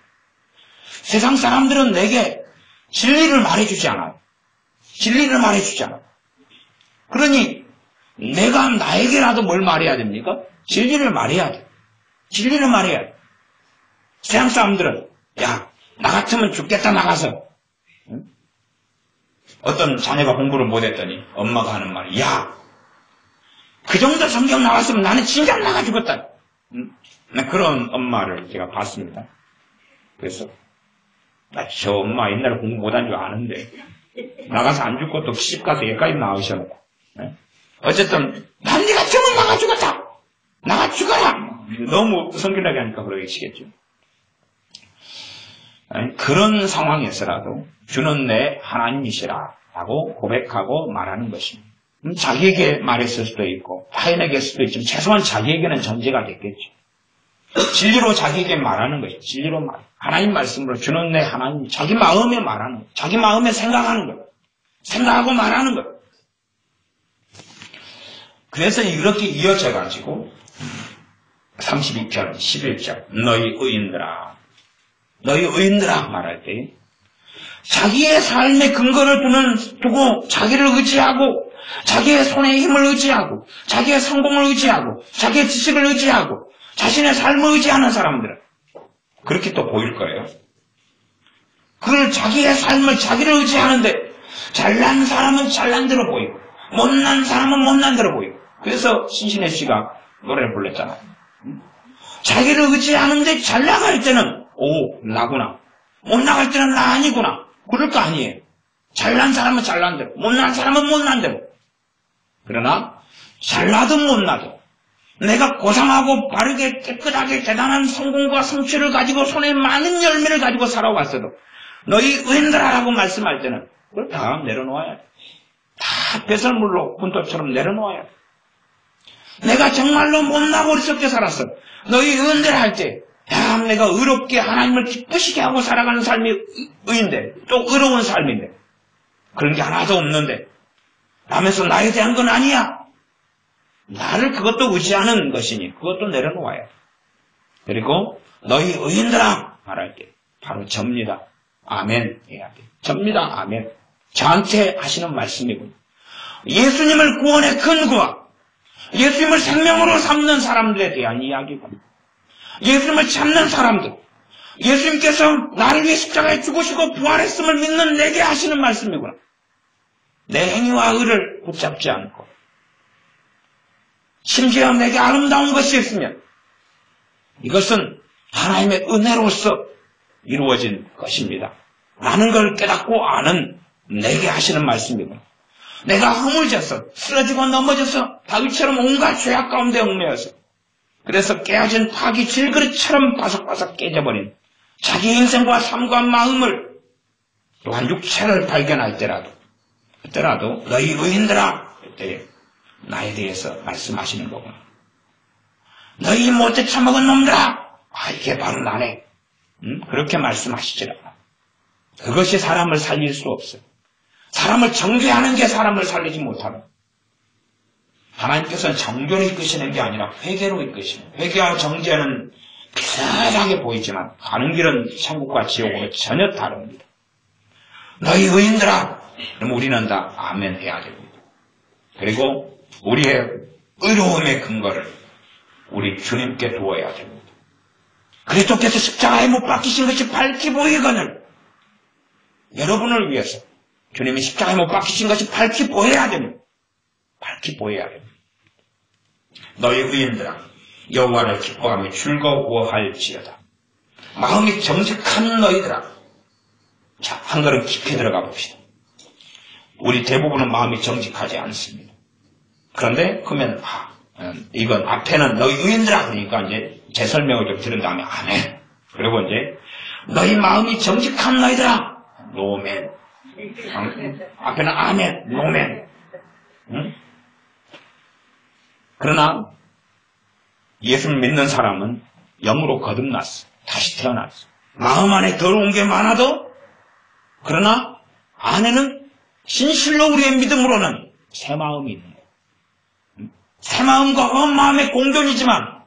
세상 사람들은 내게 진리를 말해주지 않아요. 그러니 내가 나에게라도 뭘 말해야 됩니까? 진리를 말해야 돼. 세상 사람들은 야, 나 같으면 죽겠다 나가서. 응? 어떤 자녀가 공부를 못했더니 엄마가 하는 말이 야, 그 정도 성경 나왔으면 나는 진짜 나가 죽었다. 응? 그런 엄마를 제가 봤습니다. 그래서 저 엄마 옛날에 공부 못한 줄 아는데 나가서 안 죽고 또 시집 가서 여기까지 나오셔놓고 어쨌든 난 네가 정말 나가 죽었다. 나가 죽어라. 너무 성질나게 하니까 그러시겠죠. 그런 상황에서라도 주는 내 하나님이시라 라고 고백하고 말하는 것입니다. 자기에게 말했을 수도 있고 타인에게 수도 있지만 최소한 자기에게는 전제가 됐겠죠. 진리로 자기에게 말하는 것이죠. 진리로 하나님 말씀으로 주는 내 하나님 자기 마음에 말하는 것, 자기 마음에 생각하는 것, 생각하고 말하는 것. 그래서 이렇게 이어져가지고 32편 11절 너희 의인들아 말할 때 자기의 삶의 근거를 두고 자기를 의지하고 자기의 손에 힘을 의지하고 자기의 성공을 의지하고 자기의 지식을 의지하고 자신의 삶을 의지하는 사람들은 그렇게 또 보일 거예요. 그걸 자기의 삶을 자기를 의지하는데 잘난 사람은 잘난 대로 보이고 못난 사람은 못난 대로 보이고 그래서 신신혜 씨가 노래를 불렀잖아요. 자기를 의지하는데 잘 나갈 때는 나구나. 못 나갈 때는 나 아니구나. 그럴 거 아니에요. 잘난 사람은 잘난 대로 못난 사람은 못난 대로. 그러나 잘나도 못나도 내가 고상하고 바르게 깨끗하게 대단한 성공과 성취를 가지고 손에 많은 열매를 가지고 살아왔어도 너희 의인들아라고 말씀할 때는 그걸 다 내려놓아야 돼. 다 배설물로 군도처럼 내려놓아야 돼. 내가 정말로 못나고 어리석게 살았어. 너희 의인들 할 때, 야, 내가 의롭게 하나님을 기쁘시게 하고 살아가는 삶이 의인데, 또 의로운 삶인데, 그런 게 하나도 없는데, 라면서 나에 대한 건 아니야. 나를 그것도 의지하는 것이니, 그것도 내려놓아야 돼. 그리고, 너희 의인들아, 말할 때, 바로 접니다. 아멘 해야 돼. 접니다. 아멘. 저한테 하시는 말씀이군요. 예수님을 구원의 근거와 예수님을 생명으로 삼는 사람들에 대한 이야기군. 예수님을 찾는 사람들, 예수님께서 나를 위해 십자가에 죽으시고 부활했음을 믿는 내게 하시는 말씀이구나. 내 행위와 의를 붙잡지 않고 심지어 내게 아름다운 것이 있으면 이것은 하나님의 은혜로서 이루어진 것입니다. 라는 걸 깨닫고 아는 내게 하시는 말씀이구나. 내가 허물져서 쓰러지고 넘어져서 다윗처럼 온갖 죄악 가운데 얽매여서 그래서 깨어진 파기 질그릇처럼 바삭바삭 깨져버린 자기 인생과 삶과 마음을 또한 육체를 발견할 때라도 그때라도 너희 의인들아 그때 나에 대해서 말씀하시는 거구나. 너희 못돼 처먹은 놈들아 이게 바로 나네. 그렇게 말씀하시지라. 그것이 사람을 살릴 수 없어요. 사람을 정죄하는 게 사람을 살리지 못하는. 하나님께서는 정죄로 이끄시는 게 아니라 회개로 이끄시는. 회개와 정죄는 비슷하게 보이지만 가는 길은 천국과 지옥으로 전혀 다릅니다. 너희 의인들아, 그럼 우리는 다 아멘 해야 됩니다. 그리고 우리의 의로움의 근거를 우리 주님께 두어야 됩니다. 그리스도께서 십자가에 못 박히신 것이 밝히 보이거늘 여러분을 위해서 주님이 십자가에 못 박히신 것이 밝히 보여야 됩니다. 밝히 보여야 됩니다. 너희 의인들아 여호와를 기뻐하며 즐거워할지어다. 마음이 정직한 너희들아. 자, 한 걸음 깊이 들어가 봅시다. 우리 대부분은 마음이 정직하지 않습니다. 그런데 그러면 이건 앞에는 너희 의인들아 그러니까 이제 제 설명을 좀 들은 다음에 아멘. 그리고 이제 너희 마음이 정직한 너희들아. 노멘. 앞에는 아멘, 노멘. 응? 그러나 예수를 믿는 사람은 영으로 거듭났어. 다시 태어났어. 마음 안에 더러운 게 많아도 그러나 안에는 진실로 우리의 믿음으로는 새 마음이 있는 거예요. 새 마음과 헛 마음의 공존이지만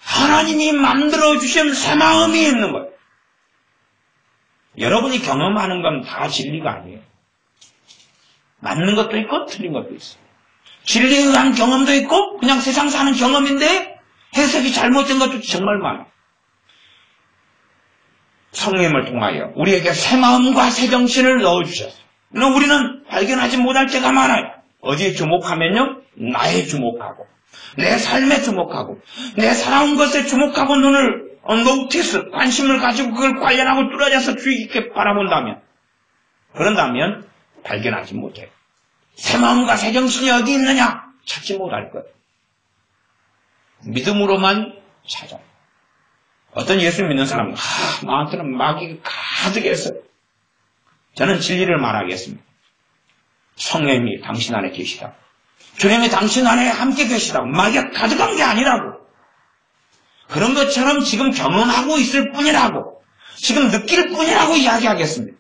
하나님이 만들어주신 새 마음이 있는 거예요. 여러분이 경험하는 건 다 진리가 아니에요. 맞는 것도 있고 틀린 것도 있어요. 진리에 의한 경험도 있고 그냥 세상 사는 경험인데 해석이 잘못된 것도 정말 많아요. 성령님을 통하여 우리에게 새 마음과 새 정신을 넣어주셨어요. 그러나 우리는 발견하지 못할 때가 많아요. 어디에 주목하면요? 나에 주목하고 내 삶에 주목하고 내 살아온 것에 주목하고 눈을 노티스, 관심을 가지고 그걸 관련하고 뚫어져서 주의 깊게 바라본다면 그런다면 발견하지 못해요. 새 마음과 새 정신이 어디 있느냐? 찾지 못할 거예요. 믿음으로만 찾아요. 어떤 예수 믿는 사람은 나한테는 마귀가 가득했어요. 저는 진리를 말하겠습니다. 성령님이 당신 안에 계시다. 주님이 당신 안에 함께 계시다고. 마귀가 가득한 게 아니라고. 그런 것처럼 지금 경험하고 있을 뿐이라고. 지금 느낄 뿐이라고 이야기하겠습니다.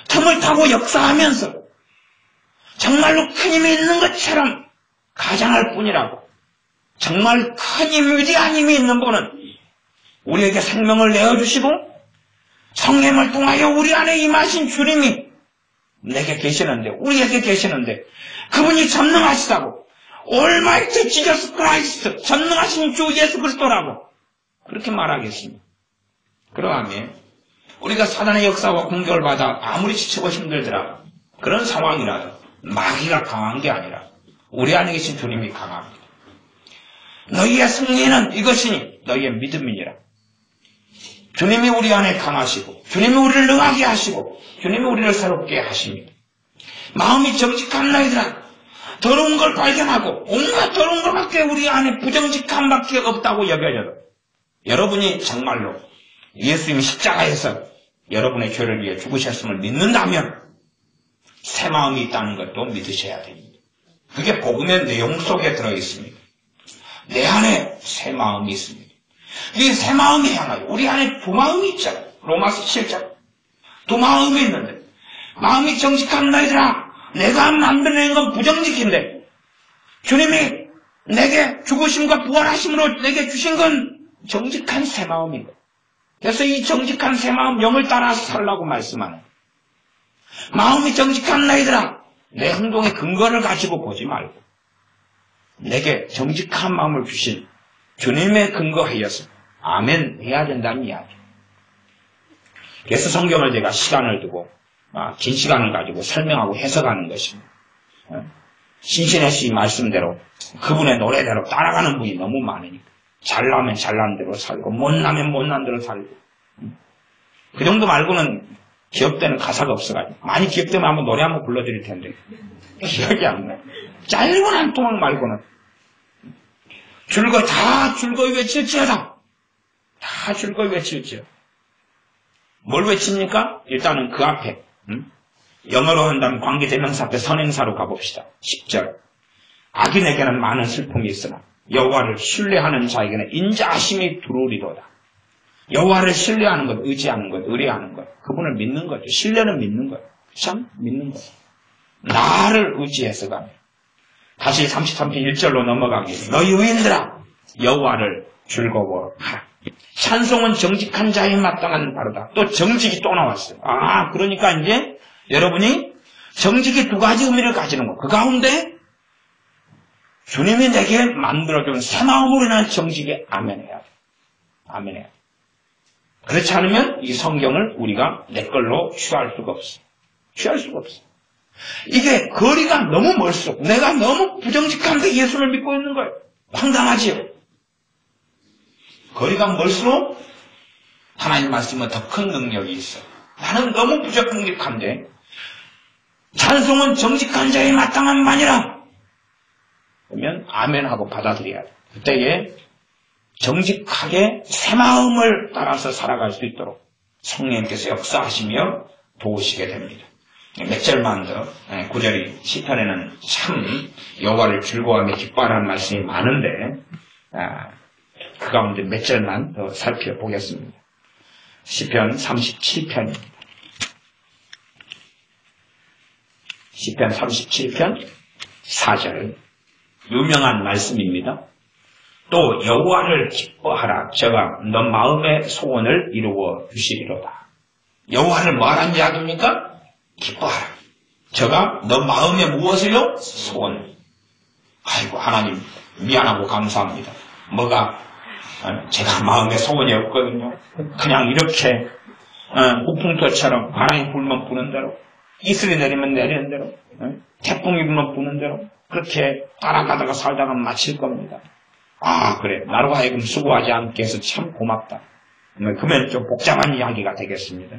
틈을 타고 역사하면서 정말로 큰 힘이 있는 것처럼 가장할 뿐이라고. 정말 큰 힘, 위대한 힘이 있는 분은 우리에게 생명을 내어주시고 성령을 통하여 우리 안에 임하신 주님이 내게 계시는데, 우리에게 계시는데 그분이 전능하시다고. Almighty Jesus Christ, 전능하신 주 예수 그리스도라고 그렇게 말하겠습니다. 그러하면 우리가 사단의 역사와 공격을 받아 아무리 지치고 힘들더라도 그런 상황이라도 마귀가 강한 게 아니라 우리 안에 계신 주님이 강합니다. 너희의 승리는 이것이니 너희의 믿음이니라. 주님이 우리 안에 강하시고 주님이 우리를 능하게 하시고 주님이 우리를 새롭게 하십니다. 마음이 정직한 너희들아, 더러운 걸 발견하고 온갖 더러운 것밖에 우리 안에 부정직함밖에 없다고 여겨져도 여러분이 정말로 예수님이 십자가에서 여러분의 죄를 위해 죽으셨음을 믿는다면 새 마음이 있다는 것도 믿으셔야 됩니다. 그게 복음의 내용 속에 들어있습니다. 내 안에 새 마음이 있습니다. 이 새 마음이 향하여 우리 안에 두 마음이 있잖아요. 로마서 7장 두 마음이 있는데 마음이 정직한 너희들아 내가 만들어낸 건 부정직인데 주님이 내게 죽으심과 부활하심으로 내게 주신 건 정직한 새 마음인 거예요. 그래서 이 정직한 새 마음 영을 따라서 살라고 말씀하는 거예요. 마음이 정직한 너희들아 내 행동의 근거를 가지고 보지 말고 내게 정직한 마음을 주신 주님의 근거하여서 아멘 해야 된다는 이야기. 그래서 성경을 제가 시간을 두고 긴 시간을 가지고 설명하고 해석하는 것입니다. 신신혜 씨 말씀대로 그분의 노래대로 따라가는 분이 너무 많으니까 잘나면 잘난 대로 살고 못나면 못난 대로 살고 그 정도 말고는 기억되는 가사가 없어가지고 많이 기억되면 한번 노래 한번 불러드릴 텐데 기억이 안 나요. 짧은 한 토막 말고는 즐거이 외칠지어다. 다 즐거이 외칠지어다. 뭘 외칩니까? 일단은 그 앞에 영어로 한다면 관계대명사 앞에 선행사로 가봅시다. 10절 악인에게는 많은 슬픔이 있으나 여호와를 신뢰하는 자에게는 인자하심이 두루리로다. 여호와를 신뢰하는 것, 의지하는 것, 의뢰하는 것, 그분을 믿는 거죠. 신뢰는 믿는 거예요. 참 믿는 거예요. 나를 의지해서 가면 다시 33편 1절로 넘어가기 너희 의인들아 여호와를 즐거워하라. 찬송은 정직한 자에 마땅한 바로다. 또 정직이 또 나왔어요. 그러니까 이제 여러분이 정직이 두 가지 의미를 가지는 거. 그 가운데 주님이 내게 만들어준 새 마음으로 인한 정직에 아멘해야 돼. 아멘해야 돼. 그렇지 않으면 이 성경을 우리가 내 걸로 취할 수가 없어. 취할 수가 없어. 이게 거리가 너무 멀수록 내가 너무 부정직한데 예수를 믿고 있는 거예요. 황당하지요. 거리가 멀수록 하나님 말씀은 더 큰 능력이 있어요. 나는 너무 부정직한데 찬송은 정직한 자에 마땅한 바니라. 그러면 아멘하고 받아들여야 돼. 그때에 정직하게 새 마음을 따라서 살아갈 수 있도록 성령님께서 역사하시며 도우시게 됩니다. 몇 절만 더 9절이 시편에는 참 여호와를 즐거워하며 기뻐하라는 말씀이 많은데 그 가운데 몇 절만 더 살펴보겠습니다. 시편 37편입니다. 시편 37편 4절 유명한 말씀입니다. 또 여호와를 기뻐하라. 저가 너 마음의 소원을 이루어 주시리로다. 여호와를 뭐하라는 이야기입니까? 기뻐하라. 저가 너 마음에 무엇을요? 소원. 아이고 하나님 미안하고 감사합니다. 뭐가 제가 마음에 소원이 없거든요. 그냥 이렇게 우풍토처럼 바람이 불면 부는 대로 이슬이 내리면 내리는 대로 태풍이 불면 부는 대로 그렇게 따라가다가 살다가 마칠 겁니다. 그래 나로 하여금 수고하지 않게 해서 참 고맙다. 그러면 좀 복잡한 이야기가 되겠습니다.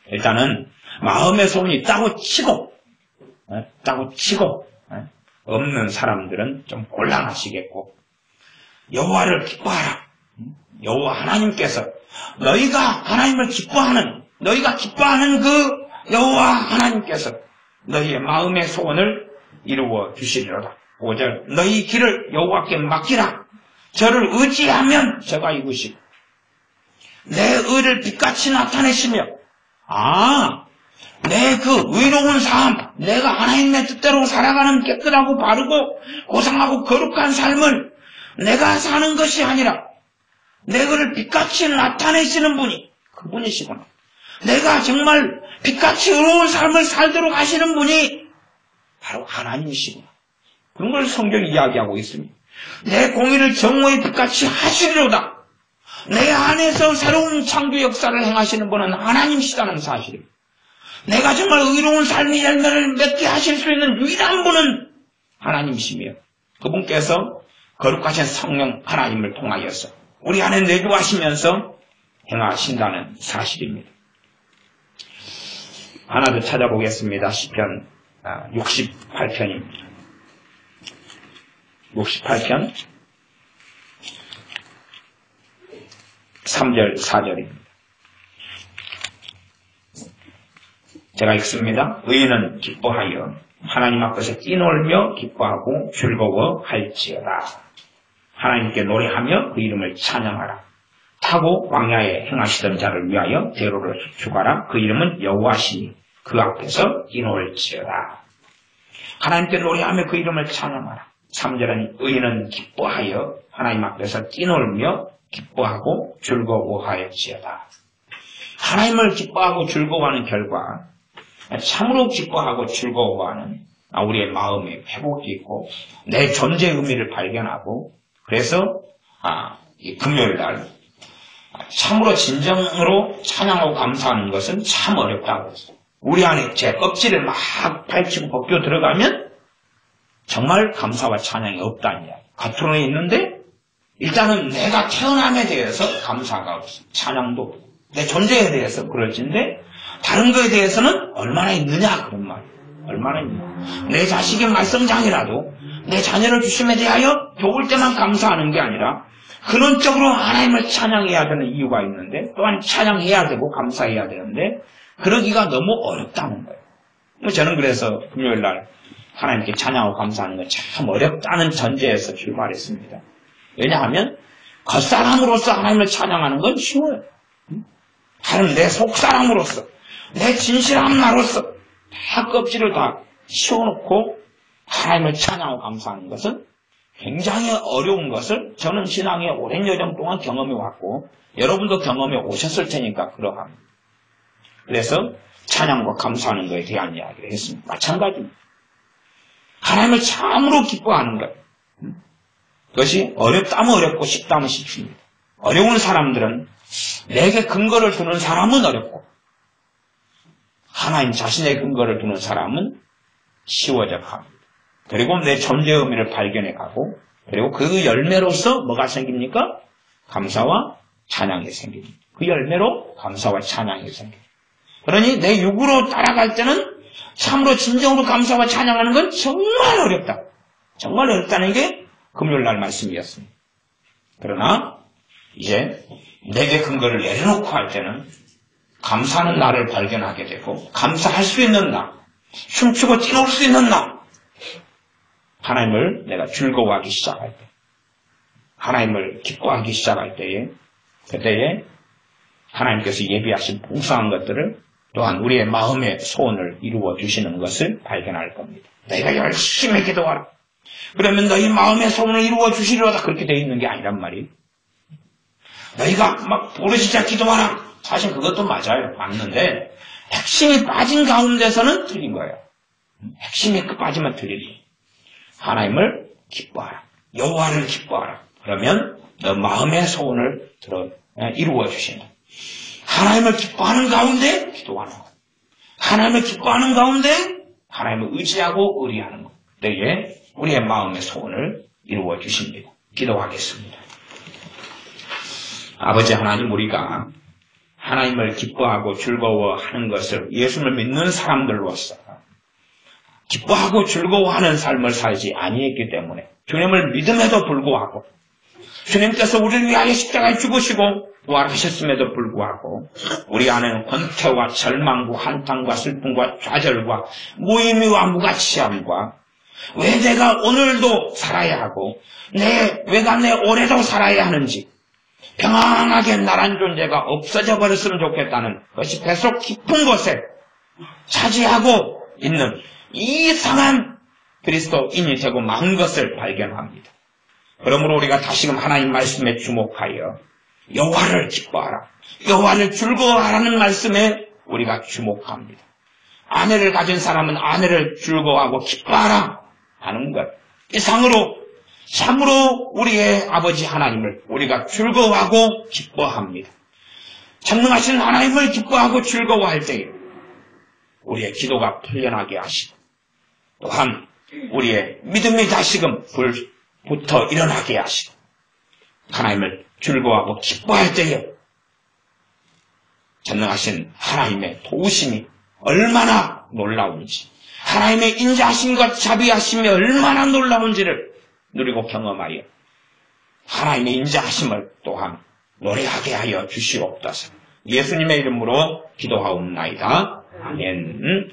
일단은 마음의 소원이 있다고 치고 없는 사람들은 좀 곤란하시겠고 여호와를 기뻐하라. 여호와 하나님께서 너희가 기뻐하는 그 여호와 하나님께서 너희의 마음의 소원을 이루어 주시리로다. 5절 너희 길을 여호와께 맡기라. 저를 의지하면 저가 이루시고 내 의를 빛같이 나타내시며 내 그 의로운 삶 내가 하나님의 뜻대로 살아가는 깨끗하고 바르고 고상하고 거룩한 삶을 내가 사는 것이 아니라 내 그를 빛같이 나타내시는 분이 그분이시구나. 내가 정말 빛같이 의로운 삶을 살도록 하시는 분이 바로 하나님이시구나. 그런 걸 성경이 이야기하고 있습니다. 내 공의를 정오의 빛같이 하시리로다. 내 안에서 새로운 창조 역사를 행하시는 분은 하나님이시다는 사실입니다. 내가 정말 의로운 삶의 열매를 맺게 하실 수 있는 유일한 분은 하나님이시며 그분께서 거룩하신 성령 하나님을 통하여서 우리 안에 내주하시면서 행하신다는 사실입니다. 하나 더 찾아보겠습니다. 시편 68편입니다. 68편 3절 4절입니다. 제가 읽습니다. 의인은 기뻐하여 하나님 앞에서 뛰놀며 기뻐하고 즐거워할지어다. 하나님께 노래하며 그 이름을 찬양하라. 타고 광야에 행하시던 자를 위하여 대로를 수축하라. 그 이름은 여호와시니 그 앞에서 뛰놀지어다. 하나님께 노래하며 그 이름을 찬양하라. 3절은 의인은 기뻐하여 하나님 앞에서 뛰놀며 기뻐하고 즐거워할지어다. 하나님을 기뻐하고 즐거워하는 결과 참으로 기뻐하고 즐거워하는 우리의 마음에 회복이 있고 내 존재의 의미를 발견하고 그래서 이 금요일날 참으로 진정으로 찬양하고 감사하는 것은 참 어렵다고 했어요. 우리 안에 제 껍질을 막 파헤치고 벗겨 들어가면 정말 감사와 찬양이 없다는 이야기. 겉으로는 있는데 일단은 내가 태어남에 대해서 감사가 없어. 찬양도 없고 내 존재에 대해서 그럴진데 다른 거에 대해서는 얼마나 있느냐 그런 말이에요. 얼마나 있느냐. 내 자식의 말썽장이라도 내 자녀를 주심에 대하여 좋을 때만 감사하는 게 아니라 근원적으로 하나님을 찬양해야 되는 이유가 있는데 또한 찬양해야 되고 감사해야 되는데 그러기가 너무 어렵다는 거예요. 저는 그래서 금요일날 하나님께 찬양하고 감사하는 건 참 어렵다는 전제에서 출발했습니다. 왜냐하면 겉사람으로서 하나님을 찬양하는 건 쉬워요. 하나님 내 속사람으로서 내 진실한 나로서 다 껍질을 다 씌워놓고 하나님을 찬양하고 감사하는 것은 굉장히 어려운 것을 저는 신앙의 오랜 여정 동안 경험해 왔고 여러분도 경험해 오셨을 테니까 그러합니다. 그래서 찬양과 감사하는 것에 대한 이야기를 했습니다. 마찬가지입니다. 하나님을 참으로 기뻐하는 것. 그것이 어렵다면 어렵고 쉽다면 쉽습니다. 어려운 사람들은 내게 근거를 두는 사람은 어렵고 하나님 자신의 근거를 두는 사람은 쉬워져 갑니다. 그리고 내 존재의 의미를 발견해 가고 그리고 그 열매로서 뭐가 생깁니까? 감사와 찬양이 생깁니다. 그 열매로 감사와 찬양이 생깁니다. 그러니 내 육으로 따라갈 때는 참으로 진정으로 감사와 찬양하는 건 정말 어렵다. 정말 어렵다는 게 금요일날 말씀이었습니다. 그러나 이제 내게 근거를 내려놓고 할 때는 감사하는 나를 발견하게 되고 감사할 수 있는 나, 춤추고 뛰놀 수 있는 나, 하나님을 내가 즐거워하기 시작할 때, 하나님을 기뻐하기 시작할 때에 그때에 하나님께서 예비하신 풍성한 것들을 또한 우리의 마음의 소원을 이루어 주시는 것을 발견할 겁니다. 너희가 열심히 기도하라. 그러면 너희 마음의 소원을 이루어 주시리로다 그렇게 되어 있는 게 아니란 말이에요. 너희가 막 부르짖어 기도하라. 사실 그것도 맞아요. 맞는데 핵심이 빠진 가운데서는 틀린 거예요. 핵심이 빠지면 틀리지. 하나님을 기뻐하라. 여호와를 기뻐하라. 그러면 너 마음의 소원을 이루어 주신다. 하나님을 기뻐하는 가운데 기도하는 것. 하나님을 기뻐하는 가운데 하나님을 의지하고 의리하는 것. 그때에 우리의 마음의 소원을 이루어 주십니다. 기도하겠습니다. 아버지 하나님, 우리가 하나님을 기뻐하고 즐거워하는 것을 예수를 믿는 사람들로서 기뻐하고 즐거워하는 삶을 살지 아니했기 때문에 주님을 믿음에도 불구하고 주님께서 우리를 위하여 십자가에 죽으시고 부활하셨음에도 불구하고 우리 안에는 권태와 절망과 한탄과 슬픔과 좌절과 무의미와 무가치함과 왜 내가 오늘도 살아야 하고 왜가 내 올해도 살아야 하는지 평안하게 나란 존재가 없어져 버렸으면 좋겠다는 것이 배속 깊은 곳에 차지하고 있는 이상한 그리스도인이 되고 만 것을 발견합니다. 그러므로 우리가 다시금 하나님 말씀에 주목하여 여호와를 기뻐하라, 여호와를 즐거워하라는 말씀에 우리가 주목합니다. 아내를 가진 사람은 아내를 즐거워하고 기뻐하라 하는 것 이상으로 참으로 우리의 아버지 하나님을 우리가 즐거워하고 기뻐합니다. 전능하신 하나님을 기뻐하고 즐거워할 때에 우리의 기도가 풀려나게 하시고 또한 우리의 믿음이 다시금 불부터 일어나게 하시고 하나님을 즐거워하고 기뻐할 때에 전능하신 하나님의 도우심이 얼마나 놀라운지 하나님의 인자하심과 자비하심이 얼마나 놀라운지를 누리고 경험하여 하나님의 인자하심을 또한 노래하게 하여 주시옵소서. 예수님의 이름으로 기도하옵나이다. 아멘.